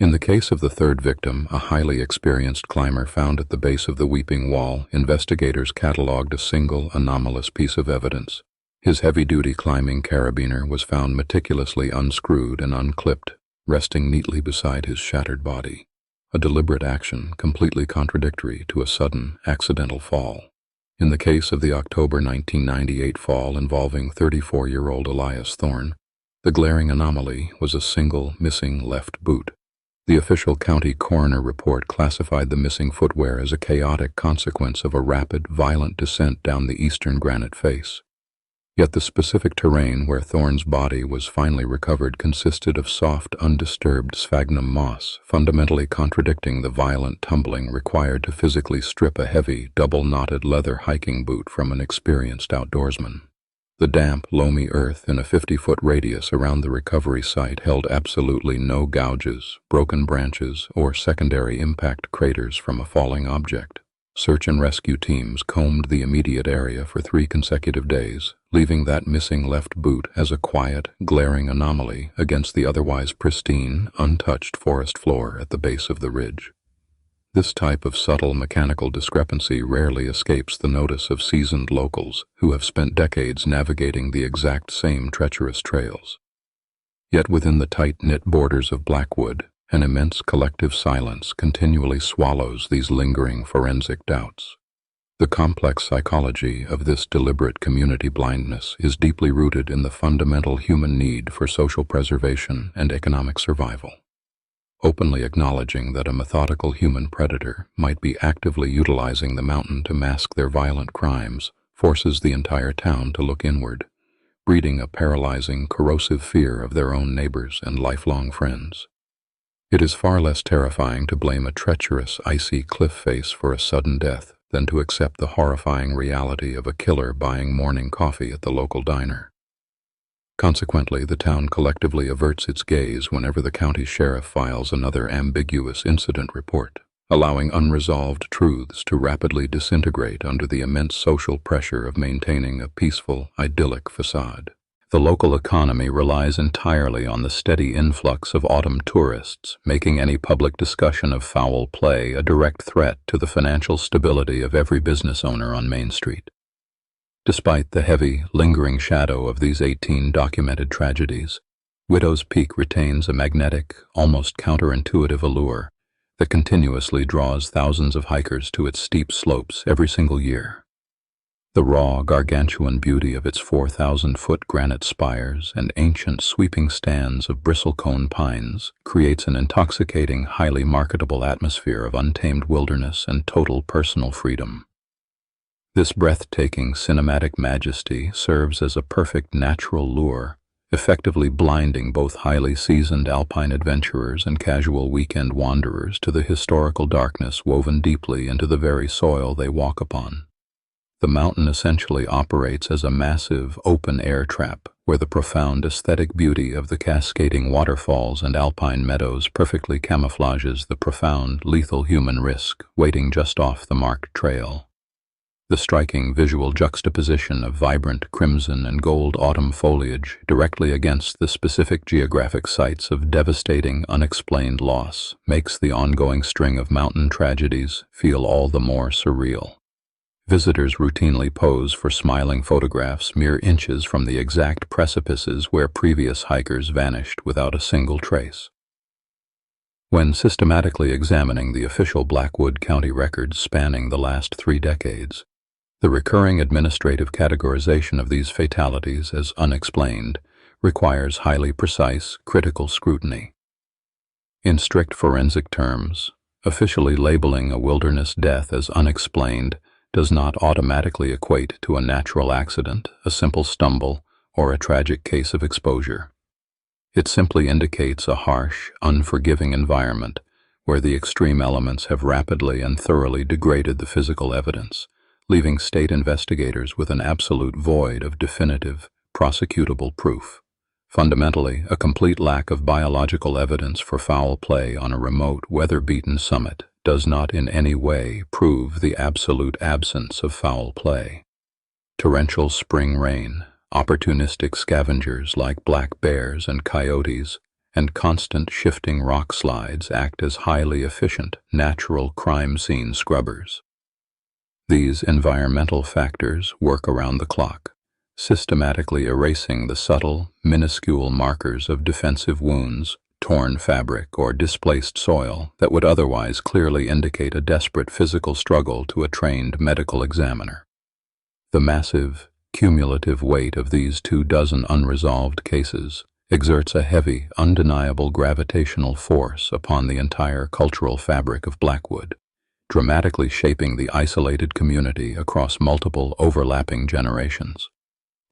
In the case of the third victim, a highly experienced climber found at the base of the Weeping Wall, investigators cataloged a single anomalous piece of evidence. His heavy-duty climbing carabiner was found meticulously unscrewed and unclipped, resting neatly beside his shattered body, a deliberate action completely contradictory to a sudden, accidental fall. In the case of the October 1998 fall involving 34-year-old Elias Thorne, the glaring anomaly was a single missing left boot. The official county coroner report classified the missing footwear as a chaotic consequence of a rapid, violent descent down the eastern granite face. Yet the specific terrain where Thorne's body was finally recovered consisted of soft, undisturbed sphagnum moss, fundamentally contradicting the violent tumbling required to physically strip a heavy, double-knotted leather hiking boot from an experienced outdoorsman. The damp, loamy earth in a 50-foot radius around the recovery site held absolutely no gouges, broken branches, or secondary impact craters from a falling object. Search and rescue teams combed the immediate area for 3 consecutive days, leaving that missing left boot as a quiet, glaring anomaly against the otherwise pristine, untouched forest floor at the base of the ridge. This type of subtle mechanical discrepancy rarely escapes the notice of seasoned locals who have spent decades navigating the exact same treacherous trails. Yet within the tight-knit borders of Blackwood, an immense collective silence continually swallows these lingering forensic doubts. The complex psychology of this deliberate community blindness is deeply rooted in the fundamental human need for social preservation and economic survival. Openly acknowledging that a methodical human predator might be actively utilizing the mountain to mask their violent crimes forces the entire town to look inward, breeding a paralyzing, corrosive fear of their own neighbors and lifelong friends. It is far less terrifying to blame a treacherous, icy cliff face for a sudden death than to accept the horrifying reality of a killer buying morning coffee at the local diner. Consequently, the town collectively averts its gaze whenever the county sheriff files another ambiguous incident report, allowing unresolved truths to rapidly disintegrate under the immense social pressure of maintaining a peaceful, idyllic facade. The local economy relies entirely on the steady influx of autumn tourists, making any public discussion of foul play a direct threat to the financial stability of every business owner on Main Street. Despite the heavy, lingering shadow of these 18 documented tragedies, Widow's Peak retains a magnetic, almost counterintuitive allure that continuously draws thousands of hikers to its steep slopes every single year. The raw, gargantuan beauty of its 4,000-foot granite spires and ancient sweeping stands of bristlecone pines creates an intoxicating, highly marketable atmosphere of untamed wilderness and total personal freedom. This breathtaking cinematic majesty serves as a perfect natural lure, effectively blinding both highly seasoned alpine adventurers and casual weekend wanderers to the historical darkness woven deeply into the very soil they walk upon. The mountain essentially operates as a massive, open-air trap where the profound aesthetic beauty of the cascading waterfalls and alpine meadows perfectly camouflages the profound, lethal human risk waiting just off the marked trail. The striking visual juxtaposition of vibrant crimson and gold autumn foliage directly against the specific geographic sites of devastating, unexplained loss makes the ongoing string of mountain tragedies feel all the more surreal. Visitors routinely pose for smiling photographs mere inches from the exact precipices where previous hikers vanished without a single trace. When systematically examining the official Blackwood County records spanning the last 3 decades, the recurring administrative categorization of these fatalities as unexplained requires highly precise, critical scrutiny. In strict forensic terms, officially labeling a wilderness death as unexplained does not automatically equate to a natural accident, a simple stumble, or a tragic case of exposure. It simply indicates a harsh, unforgiving environment where the extreme elements have rapidly and thoroughly degraded the physical evidence, leaving state investigators with an absolute void of definitive, prosecutable proof. Fundamentally, a complete lack of biological evidence for foul play on a remote, weather-beaten summit does not in any way prove the absolute absence of foul play. Torrential spring rain, opportunistic scavengers like black bears and coyotes, and constant shifting rock slides act as highly efficient, natural crime scene scrubbers. These environmental factors work around the clock, systematically erasing the subtle, minuscule markers of defensive wounds, torn fabric, or displaced soil that would otherwise clearly indicate a desperate physical struggle to a trained medical examiner. The massive, cumulative weight of these 24 unresolved cases exerts a heavy, undeniable gravitational force upon the entire cultural fabric of Blackwood, dramatically shaping the isolated community across multiple overlapping generations.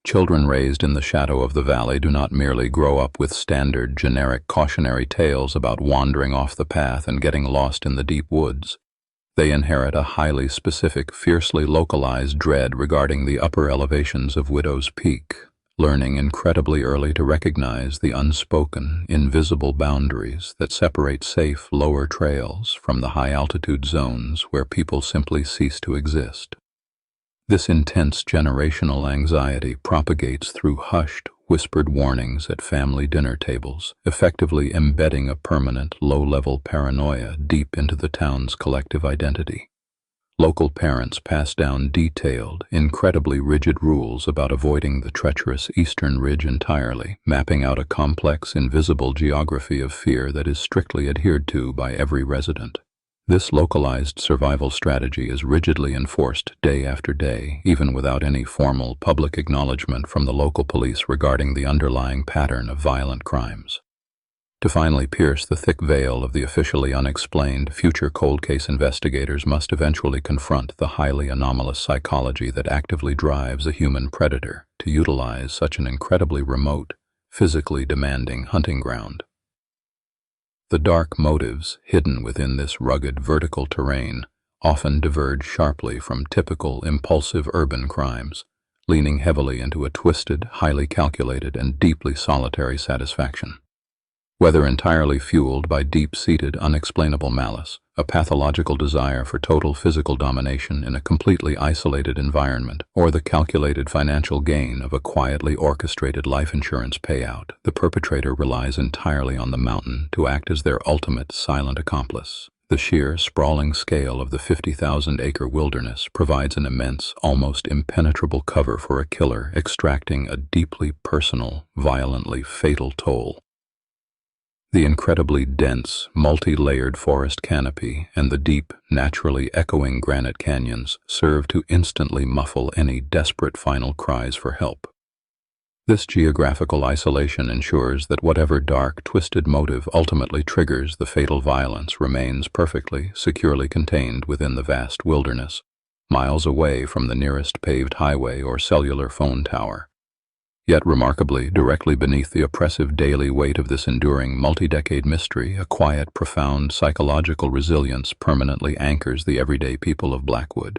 Children raised in the shadow of the valley do not merely grow up with standard, generic cautionary tales about wandering off the path and getting lost in the deep woods. They inherit a highly specific, fiercely localized dread regarding the upper elevations of Widow's Peak, learning incredibly early to recognize the unspoken, invisible boundaries that separate safe, lower trails from the high-altitude zones where people simply cease to exist. This intense generational anxiety propagates through hushed, whispered warnings at family dinner tables, effectively embedding a permanent, low-level paranoia deep into the town's collective identity. Local parents pass down detailed, incredibly rigid rules about avoiding the treacherous eastern ridge entirely, mapping out a complex, invisible geography of fear that is strictly adhered to by every resident. This localized survival strategy is rigidly enforced day after day, even without any formal public acknowledgement from the local police regarding the underlying pattern of violent crimes. To finally pierce the thick veil of the officially unexplained, future cold case investigators must eventually confront the highly anomalous psychology that actively drives a human predator to utilize such an incredibly remote, physically demanding hunting ground. The dark motives hidden within this rugged vertical terrain often diverge sharply from typical impulsive urban crimes, leaning heavily into a twisted, highly calculated, and deeply solitary satisfaction. Whether entirely fueled by deep-seated, unexplainable malice, a pathological desire for total physical domination in a completely isolated environment, or the calculated financial gain of a quietly orchestrated life insurance payout, the perpetrator relies entirely on the mountain to act as their ultimate silent accomplice. The sheer, sprawling scale of the 50,000-acre wilderness provides an immense, almost impenetrable cover for a killer extracting a deeply personal, violently fatal toll. The incredibly dense, multi-layered forest canopy and the deep, naturally echoing granite canyons serve to instantly muffle any desperate final cries for help. This geographical isolation ensures that whatever dark, twisted motive ultimately triggers the fatal violence remains perfectly, securely contained within the vast wilderness, miles away from the nearest paved highway or cellular phone tower. Yet remarkably, directly beneath the oppressive daily weight of this enduring multi-decade mystery, a quiet, profound psychological resilience permanently anchors the everyday people of Blackwood.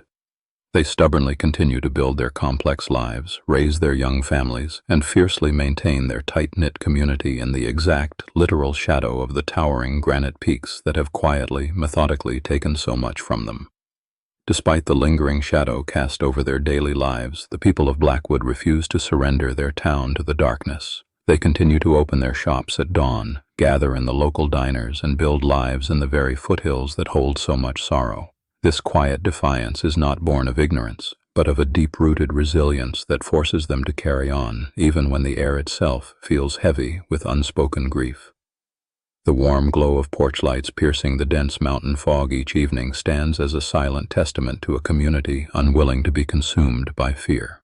They stubbornly continue to build their complex lives, raise their young families, and fiercely maintain their tight-knit community in the exact, literal shadow of the towering granite peaks that have quietly, methodically taken so much from them. Despite the lingering shadow cast over their daily lives, the people of Blackwood refuse to surrender their town to the darkness. They continue to open their shops at dawn, gather in the local diners, and build lives in the very foothills that hold so much sorrow. This quiet defiance is not born of ignorance, but of a deep-rooted resilience that forces them to carry on, even when the air itself feels heavy with unspoken grief. The warm glow of porch lights piercing the dense mountain fog each evening stands as a silent testament to a community unwilling to be consumed by fear.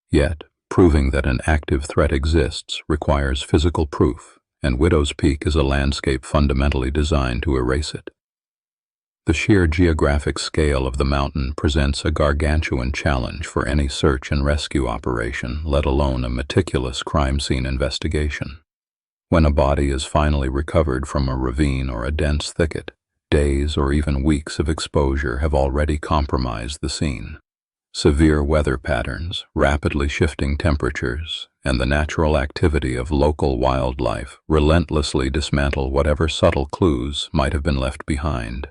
Yet, proving that an active threat exists requires physical proof, and Widow's Peak is a landscape fundamentally designed to erase it. The sheer geographic scale of the mountain presents a gargantuan challenge for any search and rescue operation, let alone a meticulous crime scene investigation. When a body is finally recovered from a ravine or a dense thicket, days or even weeks of exposure have already compromised the scene. Severe weather patterns, rapidly shifting temperatures, and the natural activity of local wildlife relentlessly dismantle whatever subtle clues might have been left behind.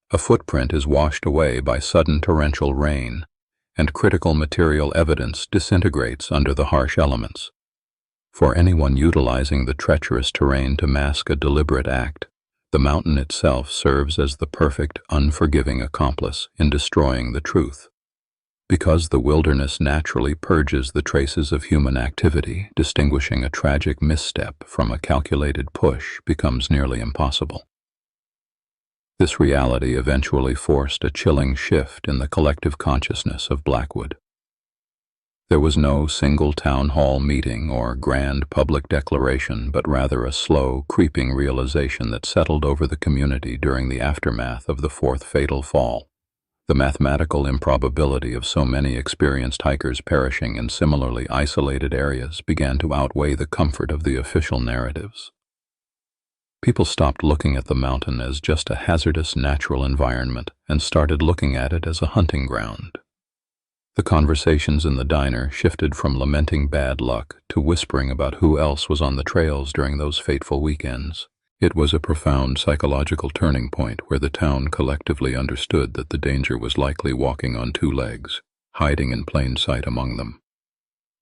A footprint is washed away by sudden torrential rain, and critical material evidence disintegrates under the harsh elements. For anyone utilizing the treacherous terrain to mask a deliberate act, the mountain itself serves as the perfect, unforgiving accomplice in destroying the truth. Because the wilderness naturally purges the traces of human activity, distinguishing a tragic misstep from a calculated push becomes nearly impossible. This reality eventually forced a chilling shift in the collective consciousness of Blackwood. There was no single town hall meeting or grand public declaration, but rather a slow, creeping realization that settled over the community during the aftermath of the fourth fatal fall. The mathematical improbability of so many experienced hikers perishing in similarly isolated areas began to outweigh the comfort of the official narratives. People stopped looking at the mountain as just a hazardous natural environment and started looking at it as a hunting ground. The conversations in the diner shifted from lamenting bad luck to whispering about who else was on the trails during those fateful weekends. It was a profound psychological turning point where the town collectively understood that the danger was likely walking on two legs, hiding in plain sight among them.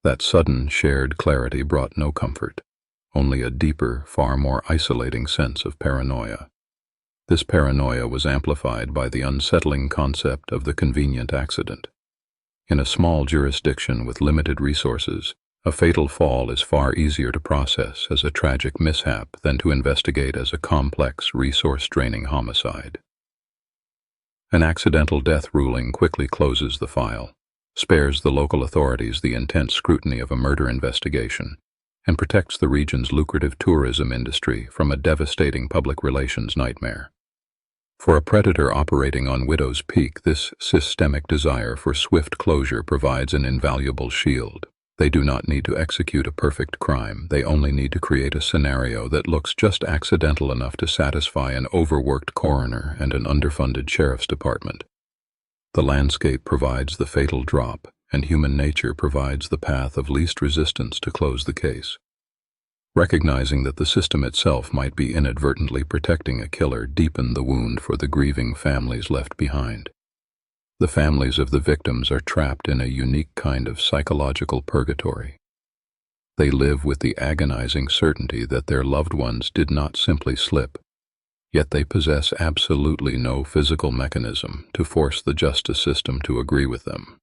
That sudden, shared clarity brought no comfort, only a deeper, far more isolating sense of paranoia. This paranoia was amplified by the unsettling concept of the convenient accident. In a small jurisdiction with limited resources, a fatal fall is far easier to process as a tragic mishap than to investigate as a complex, resource-draining homicide. An accidental death ruling quickly closes the file, spares the local authorities the intense scrutiny of a murder investigation, and protects the region's lucrative tourism industry from a devastating public relations nightmare. For a predator operating on Widow's Peak, this systemic desire for swift closure provides an invaluable shield. They do not need to execute a perfect crime. They only need to create a scenario that looks just accidental enough to satisfy an overworked coroner and an underfunded sheriff's department. The landscape provides the fatal drop, and human nature provides the path of least resistance to close the case. Recognizing that the system itself might be inadvertently protecting a killer deepened the wound for the grieving families left behind. The families of the victims are trapped in a unique kind of psychological purgatory. They live with the agonizing certainty that their loved ones did not simply slip, yet they possess absolutely no physical mechanism to force the justice system to agree with them.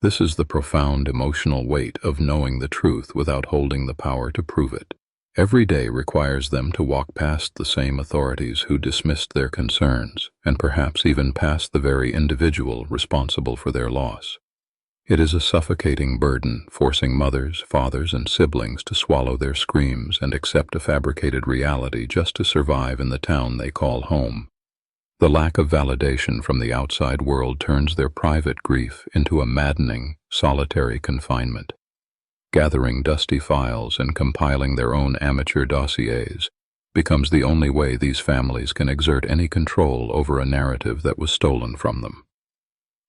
This is the profound emotional weight of knowing the truth without holding the power to prove it. Every day requires them to walk past the same authorities who dismissed their concerns, and perhaps even past the very individual responsible for their loss. It is a suffocating burden, forcing mothers, fathers, and siblings to swallow their screams and accept a fabricated reality just to survive in the town they call home. The lack of validation from the outside world turns their private grief into a maddening, solitary confinement. Gathering dusty files and compiling their own amateur dossiers becomes the only way these families can exert any control over a narrative that was stolen from them.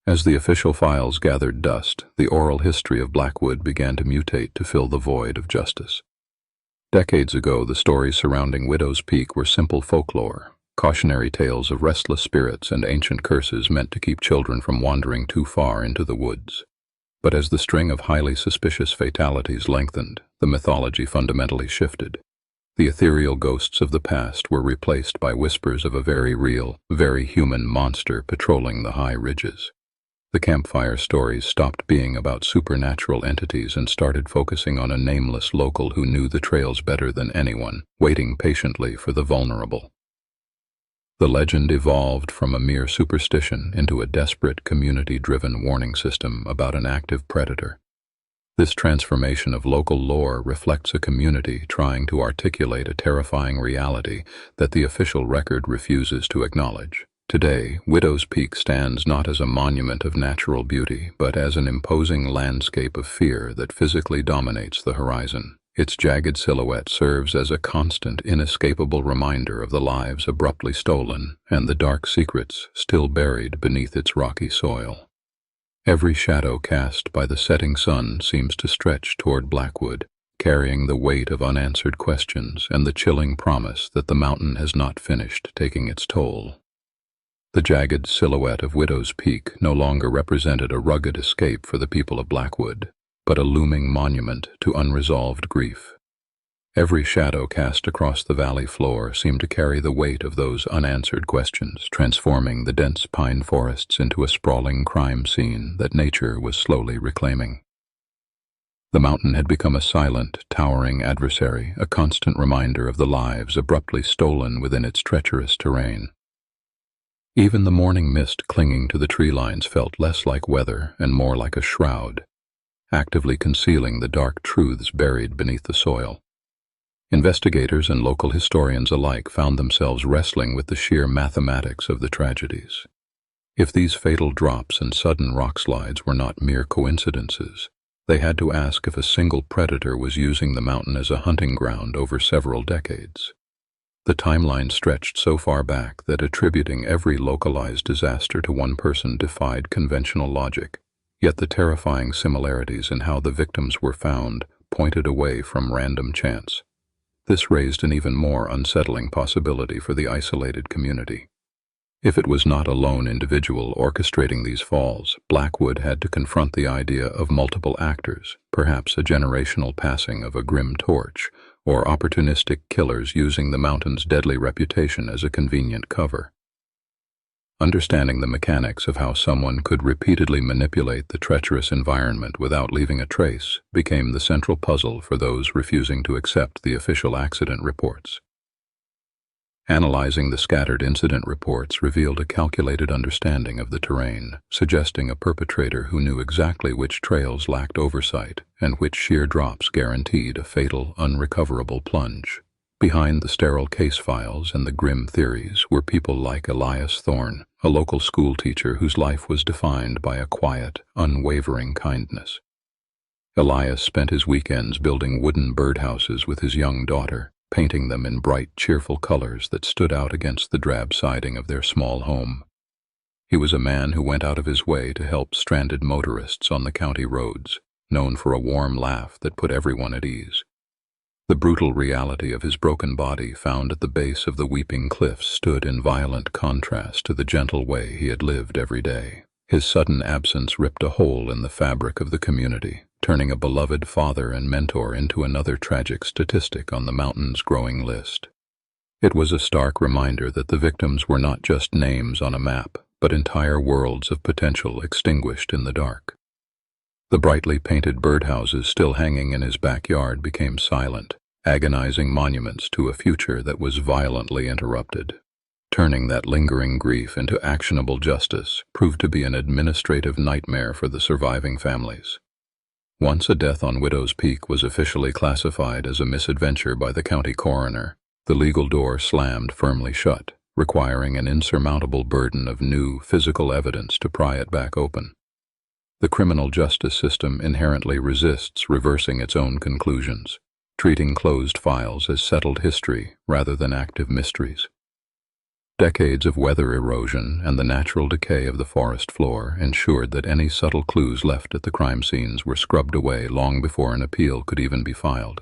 As the official files gathered dust, the oral history of Blackwood began to mutate to fill the void of justice. Decades ago, the stories surrounding Widow's Peak were simple folklore, cautionary tales of restless spirits and ancient curses meant to keep children from wandering too far into the woods. But as the string of highly suspicious fatalities lengthened, the mythology fundamentally shifted. The ethereal ghosts of the past were replaced by whispers of a very real, very human monster patrolling the high ridges. The campfire stories stopped being about supernatural entities and started focusing on a nameless local who knew the trails better than anyone, waiting patiently for the vulnerable. The legend evolved from a mere superstition into a desperate, community-driven warning system about an active predator. This transformation of local lore reflects a community trying to articulate a terrifying reality that the official record refuses to acknowledge. Today, Widow's Peak stands not as a monument of natural beauty, but as an imposing landscape of fear that physically dominates the horizon. Its jagged silhouette serves as a constant, inescapable reminder of the lives abruptly stolen and the dark secrets still buried beneath its rocky soil. Every shadow cast by the setting sun seems to stretch toward Blackwood, carrying the weight of unanswered questions and the chilling promise that the mountain has not finished taking its toll. The jagged silhouette of Widow's Peak no longer represented a rugged escape for the people of Blackwood, but a looming monument to unresolved grief. Every shadow cast across the valley floor seemed to carry the weight of those unanswered questions, transforming the dense pine forests into a sprawling crime scene that nature was slowly reclaiming. The mountain had become a silent, towering adversary, a constant reminder of the lives abruptly stolen within its treacherous terrain. Even the morning mist clinging to the tree lines felt less like weather and more like a shroud, actively concealing the dark truths buried beneath the soil. Investigators and local historians alike found themselves wrestling with the sheer mathematics of the tragedies. If these fatal drops and sudden rock slides were not mere coincidences, they had to ask if a single predator was using the mountain as a hunting ground over several decades. The timeline stretched so far back that attributing every localized disaster to one person defied conventional logic, yet the terrifying similarities in how the victims were found pointed away from random chance. This raised an even more unsettling possibility for the isolated community. If it was not a lone individual orchestrating these falls, Blackwood had to confront the idea of multiple actors, perhaps a generational passing of a grim torch, or opportunistic killers using the mountain's deadly reputation as a convenient cover. Understanding the mechanics of how someone could repeatedly manipulate the treacherous environment without leaving a trace became the central puzzle for those refusing to accept the official accident reports. Analyzing the scattered incident reports revealed a calculated understanding of the terrain, suggesting a perpetrator who knew exactly which trails lacked oversight and which sheer drops guaranteed a fatal, unrecoverable plunge. Behind the sterile case files and the grim theories were people like Elias Thorne, a local schoolteacher whose life was defined by a quiet, unwavering kindness. Elias spent his weekends building wooden birdhouses with his young daughter, painting them in bright, cheerful colors that stood out against the drab siding of their small home. He was a man who went out of his way to help stranded motorists on the county roads, known for a warm laugh that put everyone at ease. The brutal reality of his broken body found at the base of the weeping cliffs stood in violent contrast to the gentle way he had lived every day. His sudden absence ripped a hole in the fabric of the community, turning a beloved father and mentor into another tragic statistic on the mountain's growing list. It was a stark reminder that the victims were not just names on a map, but entire worlds of potential extinguished in the dark. The brightly painted birdhouses still hanging in his backyard became silent, agonizing monuments to a future that was violently interrupted. Turning that lingering grief into actionable justice proved to be an administrative nightmare for the surviving families. Once a death on Widow's Peak was officially classified as a misadventure by the county coroner, the legal door slammed firmly shut, requiring an insurmountable burden of new, physical evidence to pry it back open. The criminal justice system inherently resists reversing its own conclusions, treating closed files as settled history rather than active mysteries. Decades of weather erosion and the natural decay of the forest floor ensured that any subtle clues left at the crime scenes were scrubbed away long before an appeal could even be filed.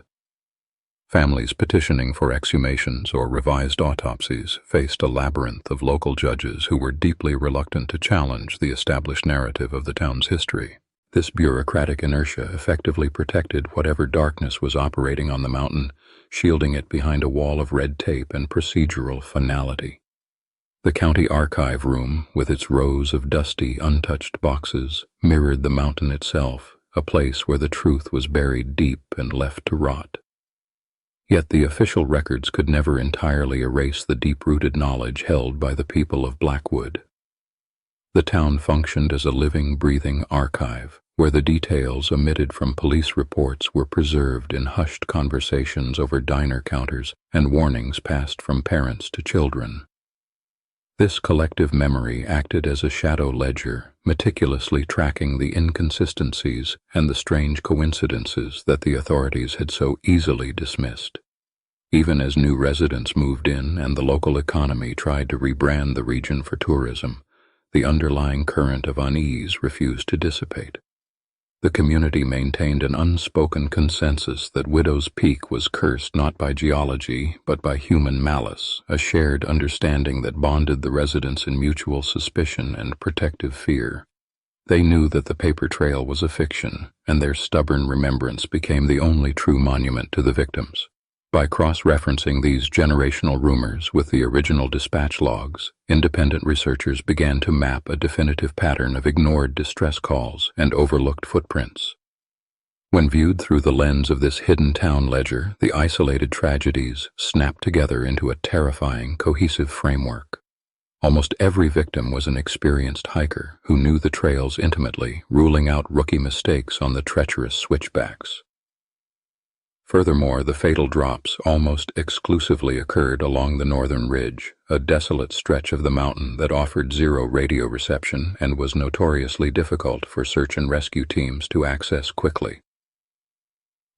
Families petitioning for exhumations or revised autopsies faced a labyrinth of local judges who were deeply reluctant to challenge the established narrative of the town's history. This bureaucratic inertia effectively protected whatever darkness was operating on the mountain, shielding it behind a wall of red tape and procedural finality. The county archive room, with its rows of dusty, untouched boxes, mirrored the mountain itself, a place where the truth was buried deep and left to rot. Yet the official records could never entirely erase the deep-rooted knowledge held by the people of Blackwood. The town functioned as a living, breathing archive, where the details omitted from police reports were preserved in hushed conversations over diner counters and warnings passed from parents to children. This collective memory acted as a shadow ledger, meticulously tracking the inconsistencies and the strange coincidences that the authorities had so easily dismissed. Even as new residents moved in and the local economy tried to rebrand the region for tourism, the underlying current of unease refused to dissipate. The community maintained an unspoken consensus that Widow's Peak was cursed not by geology, but by human malice, a shared understanding that bonded the residents in mutual suspicion and protective fear. They knew that the paper trail was a fiction, and their stubborn remembrance became the only true monument to the victims. By cross-referencing these generational rumors with the original dispatch logs, independent researchers began to map a definitive pattern of ignored distress calls and overlooked footprints. When viewed through the lens of this hidden town ledger, the isolated tragedies snapped together into a terrifying, cohesive framework. Almost every victim was an experienced hiker who knew the trails intimately, ruling out rookie mistakes on the treacherous switchbacks. Furthermore, the fatal drops almost exclusively occurred along the northern ridge, a desolate stretch of the mountain that offered zero radio reception and was notoriously difficult for search and rescue teams to access quickly.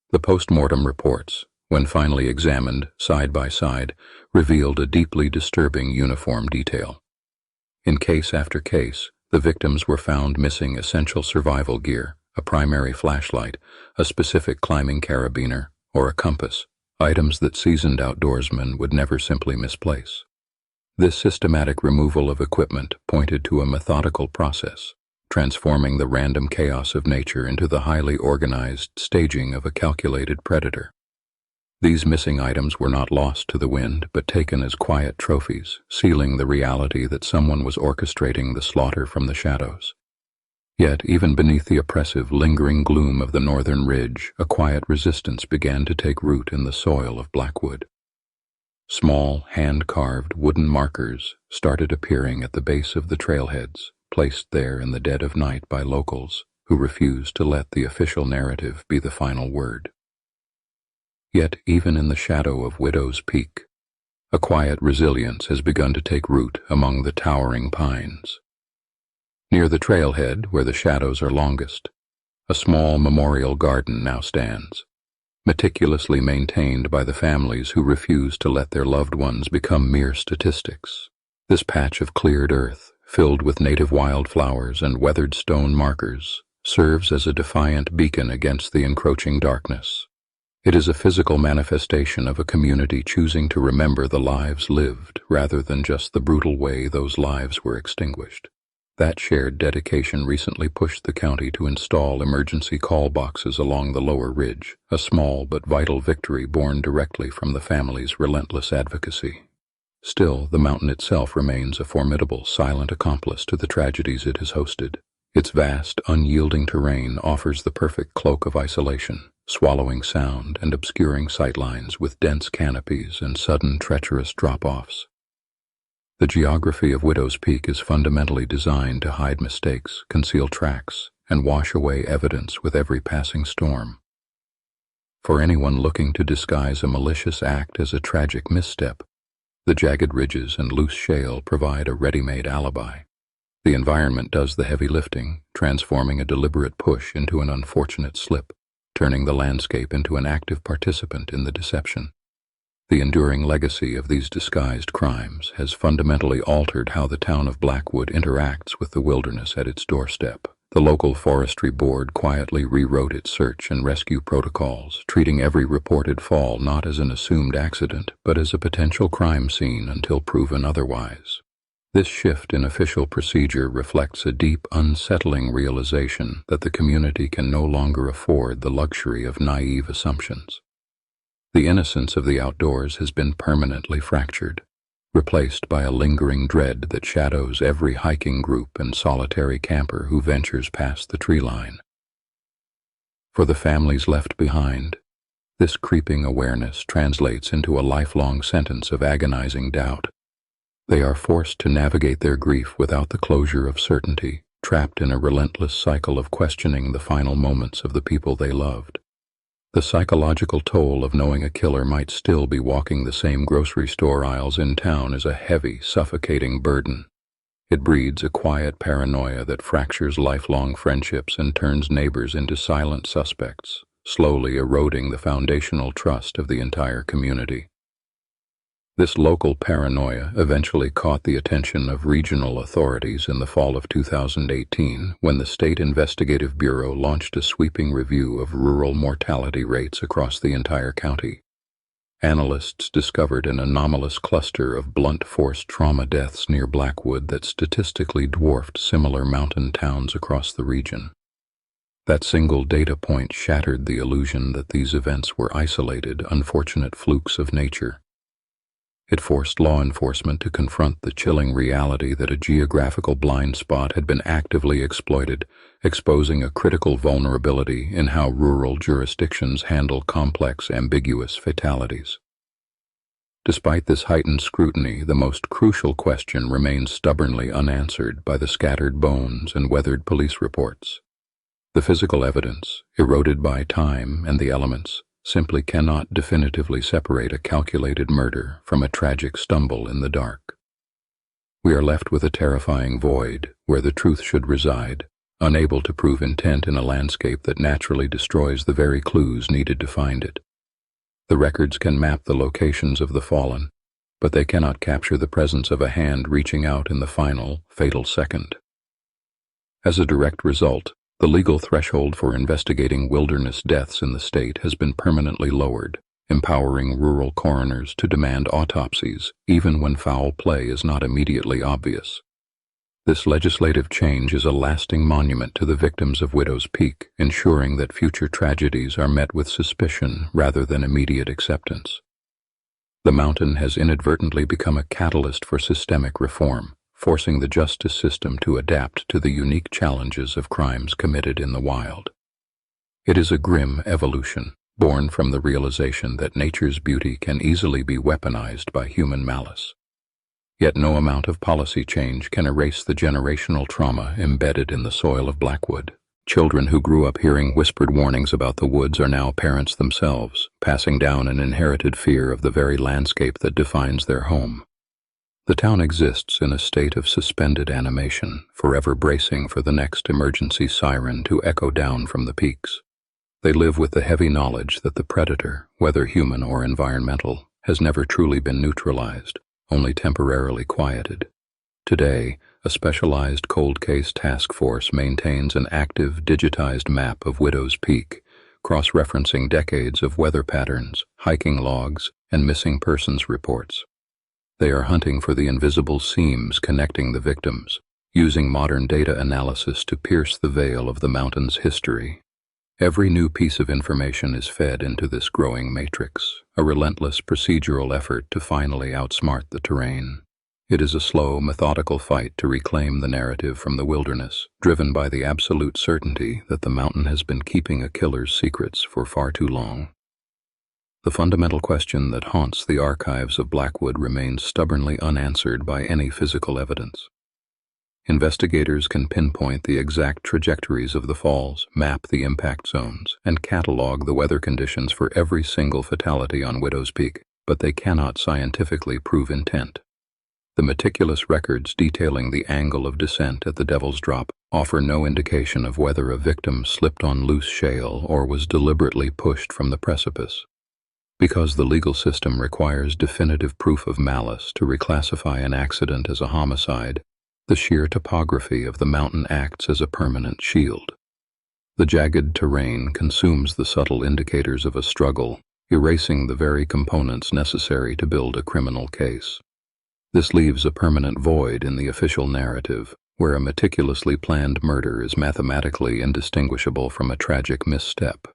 The post-mortem reports, when finally examined side by side, revealed a deeply disturbing uniform detail. In case after case, the victims were found missing essential survival gear, a primary flashlight, a specific climbing carabiner, or a compass, items that seasoned outdoorsmen would never simply misplace. This systematic removal of equipment pointed to a methodical process, transforming the random chaos of nature into the highly organized staging of a calculated predator. These missing items were not lost to the wind, but taken as quiet trophies, sealing the reality that someone was orchestrating the slaughter from the shadows. Yet, even beneath the oppressive, lingering gloom of the northern ridge, a quiet resistance began to take root in the soil of Blackwood. Small, hand-carved wooden markers started appearing at the base of the trailheads, placed there in the dead of night by locals who refused to let the official narrative be the final word. Yet, even in the shadow of Widow's Peak, a quiet resilience has begun to take root among the towering pines. Near the trailhead, where the shadows are longest, a small memorial garden now stands, meticulously maintained by the families who refuse to let their loved ones become mere statistics. This patch of cleared earth, filled with native wildflowers and weathered stone markers, serves as a defiant beacon against the encroaching darkness. It is a physical manifestation of a community choosing to remember the lives lived rather than just the brutal way those lives were extinguished. That shared dedication recently pushed the county to install emergency call boxes along the lower ridge, a small but vital victory born directly from the family's relentless advocacy. Still, the mountain itself remains a formidable, silent accomplice to the tragedies it has hosted. Its vast, unyielding terrain offers the perfect cloak of isolation, swallowing sound and obscuring sightlines with dense canopies and sudden treacherous drop-offs. The geography of Widow's Peak is fundamentally designed to hide mistakes, conceal tracks, and wash away evidence with every passing storm. For anyone looking to disguise a malicious act as a tragic misstep, the jagged ridges and loose shale provide a ready-made alibi. The environment does the heavy lifting, transforming a deliberate push into an unfortunate slip, turning the landscape into an active participant in the deception. The enduring legacy of these disguised crimes has fundamentally altered how the town of Blackwood interacts with the wilderness at its doorstep. The local forestry board quietly rewrote its search and rescue protocols, treating every reported fall not as an assumed accident, but as a potential crime scene until proven otherwise. This shift in official procedure reflects a deep, unsettling realization that the community can no longer afford the luxury of naive assumptions. The innocence of the outdoors has been permanently fractured, replaced by a lingering dread that shadows every hiking group and solitary camper who ventures past the tree line. For the families left behind, this creeping awareness translates into a lifelong sentence of agonizing doubt. They are forced to navigate their grief without the closure of certainty, trapped in a relentless cycle of questioning the final moments of the people they loved. The psychological toll of knowing a killer might still be walking the same grocery store aisles in town is a heavy, suffocating burden. It breeds a quiet paranoia that fractures lifelong friendships and turns neighbors into silent suspects, slowly eroding the foundational trust of the entire community. This local paranoia eventually caught the attention of regional authorities in the fall of 2018 when the State Investigative Bureau launched a sweeping review of rural mortality rates across the entire county. Analysts discovered an anomalous cluster of blunt force trauma deaths near Blackwood that statistically dwarfed similar mountain towns across the region. That single data point shattered the illusion that these events were isolated, unfortunate flukes of nature. It forced law enforcement to confront the chilling reality that a geographical blind spot had been actively exploited, exposing a critical vulnerability in how rural jurisdictions handle complex, ambiguous fatalities. Despite this heightened scrutiny, the most crucial question remains stubbornly unanswered by the scattered bones and weathered police reports. The physical evidence, eroded by time and the elements, simply cannot definitively separate a calculated murder from a tragic stumble in the dark. We are left with a terrifying void where the truth should reside, unable to prove intent in a landscape that naturally destroys the very clues needed to find it. The records can map the locations of the fallen, but they cannot capture the presence of a hand reaching out in the final, fatal second. As a direct result, the legal threshold for investigating wilderness deaths in the state has been permanently lowered, empowering rural coroners to demand autopsies even when foul play is not immediately obvious. This legislative change is a lasting monument to the victims of Widow's Peak, ensuring that future tragedies are met with suspicion rather than immediate acceptance. The mountain has inadvertently become a catalyst for systemic reform, forcing the justice system to adapt to the unique challenges of crimes committed in the wild. It is a grim evolution, born from the realization that nature's beauty can easily be weaponized by human malice. Yet no amount of policy change can erase the generational trauma embedded in the soil of Blackwood. Children who grew up hearing whispered warnings about the woods are now parents themselves, passing down an inherited fear of the very landscape that defines their home. The town exists in a state of suspended animation, forever bracing for the next emergency siren to echo down from the peaks. They live with the heavy knowledge that the predator, whether human or environmental, has never truly been neutralized, only temporarily quieted. Today, a specialized cold case task force maintains an active, digitized map of Widow's Peak, cross-referencing decades of weather patterns, hiking logs, and missing persons reports. They are hunting for the invisible seams connecting the victims, using modern data analysis to pierce the veil of the mountain's history. Every new piece of information is fed into this growing matrix, a relentless procedural effort to finally outsmart the terrain. It is a slow, methodical fight to reclaim the narrative from the wilderness, driven by the absolute certainty that the mountain has been keeping a killer's secrets for far too long. The fundamental question that haunts the archives of Blackwood remains stubbornly unanswered by any physical evidence. Investigators can pinpoint the exact trajectories of the falls, map the impact zones, and catalog the weather conditions for every single fatality on Widow's Peak, but they cannot scientifically prove intent. The meticulous records detailing the angle of descent at the Devil's Drop offer no indication of whether a victim slipped on loose shale or was deliberately pushed from the precipice. Because the legal system requires definitive proof of malice to reclassify an accident as a homicide, the sheer topography of the mountain acts as a permanent shield. The jagged terrain consumes the subtle indicators of a struggle, erasing the very components necessary to build a criminal case. This leaves a permanent void in the official narrative, where a meticulously planned murder is mathematically indistinguishable from a tragic misstep.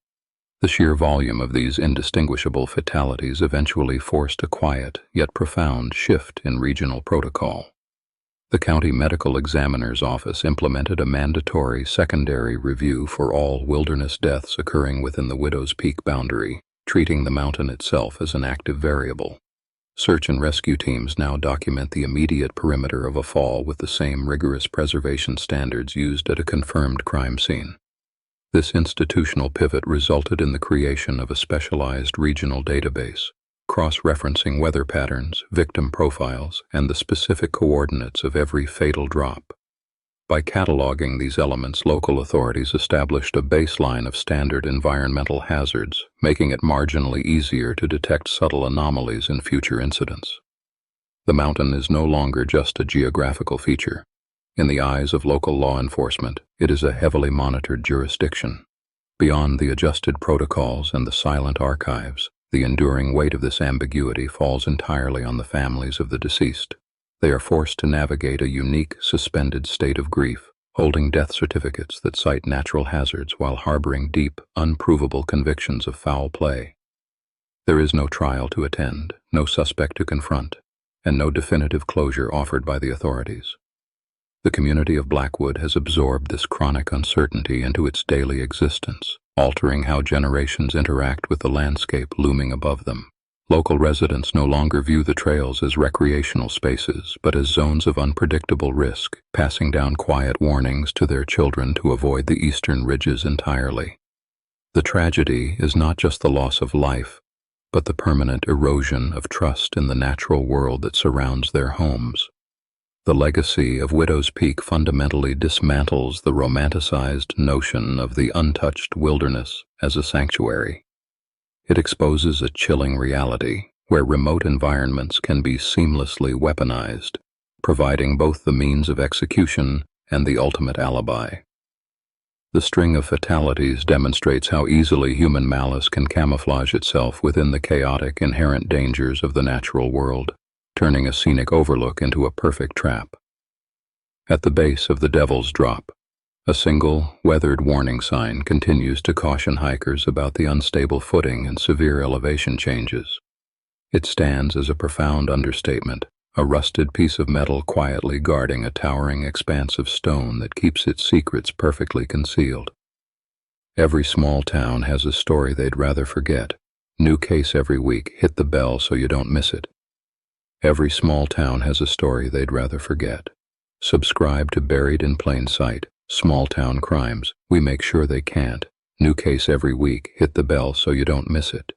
The sheer volume of these indistinguishable fatalities eventually forced a quiet yet profound shift in regional protocol. The county medical examiner's office implemented a mandatory secondary review for all wilderness deaths occurring within the Widow's Peak boundary, treating the mountain itself as an active variable. Search and rescue teams now document the immediate perimeter of a fall with the same rigorous preservation standards used at a confirmed crime scene. This institutional pivot resulted in the creation of a specialized regional database, cross-referencing weather patterns, victim profiles, and the specific coordinates of every fatal drop. By cataloging these elements, local authorities established a baseline of standard environmental hazards, making it marginally easier to detect subtle anomalies in future incidents. The mountain is no longer just a geographical feature. In the eyes of local law enforcement, it is a heavily monitored jurisdiction. Beyond the adjusted protocols and the silent archives, the enduring weight of this ambiguity falls entirely on the families of the deceased. They are forced to navigate a unique, suspended state of grief, holding death certificates that cite natural hazards while harboring deep, unprovable convictions of foul play. There is no trial to attend, no suspect to confront, and no definitive closure offered by the authorities. The community of Blackwood has absorbed this chronic uncertainty into its daily existence, altering how generations interact with the landscape looming above them. Local residents no longer view the trails as recreational spaces, but as zones of unpredictable risk, passing down quiet warnings to their children to avoid the eastern ridges entirely. The tragedy is not just the loss of life, but the permanent erosion of trust in the natural world that surrounds their homes. The legacy of Widow's Peak fundamentally dismantles the romanticized notion of the untouched wilderness as a sanctuary. It exposes a chilling reality where remote environments can be seamlessly weaponized, providing both the means of execution and the ultimate alibi. The string of fatalities demonstrates how easily human malice can camouflage itself within the chaotic, inherent dangers of the natural world, turning a scenic overlook into a perfect trap. At the base of the Devil's Drop, a single, weathered warning sign continues to caution hikers about the unstable footing and severe elevation changes. It stands as a profound understatement, a rusted piece of metal quietly guarding a towering expanse of stone that keeps its secrets perfectly concealed. Every small town has a story they'd rather forget. New case every week. Hit the bell so you don't miss it. Every small town has a story they'd rather forget. Subscribe to Buried in Plain Sight, Small Town Crimes. We make sure they can't. New case every week. Hit the bell so you don't miss it.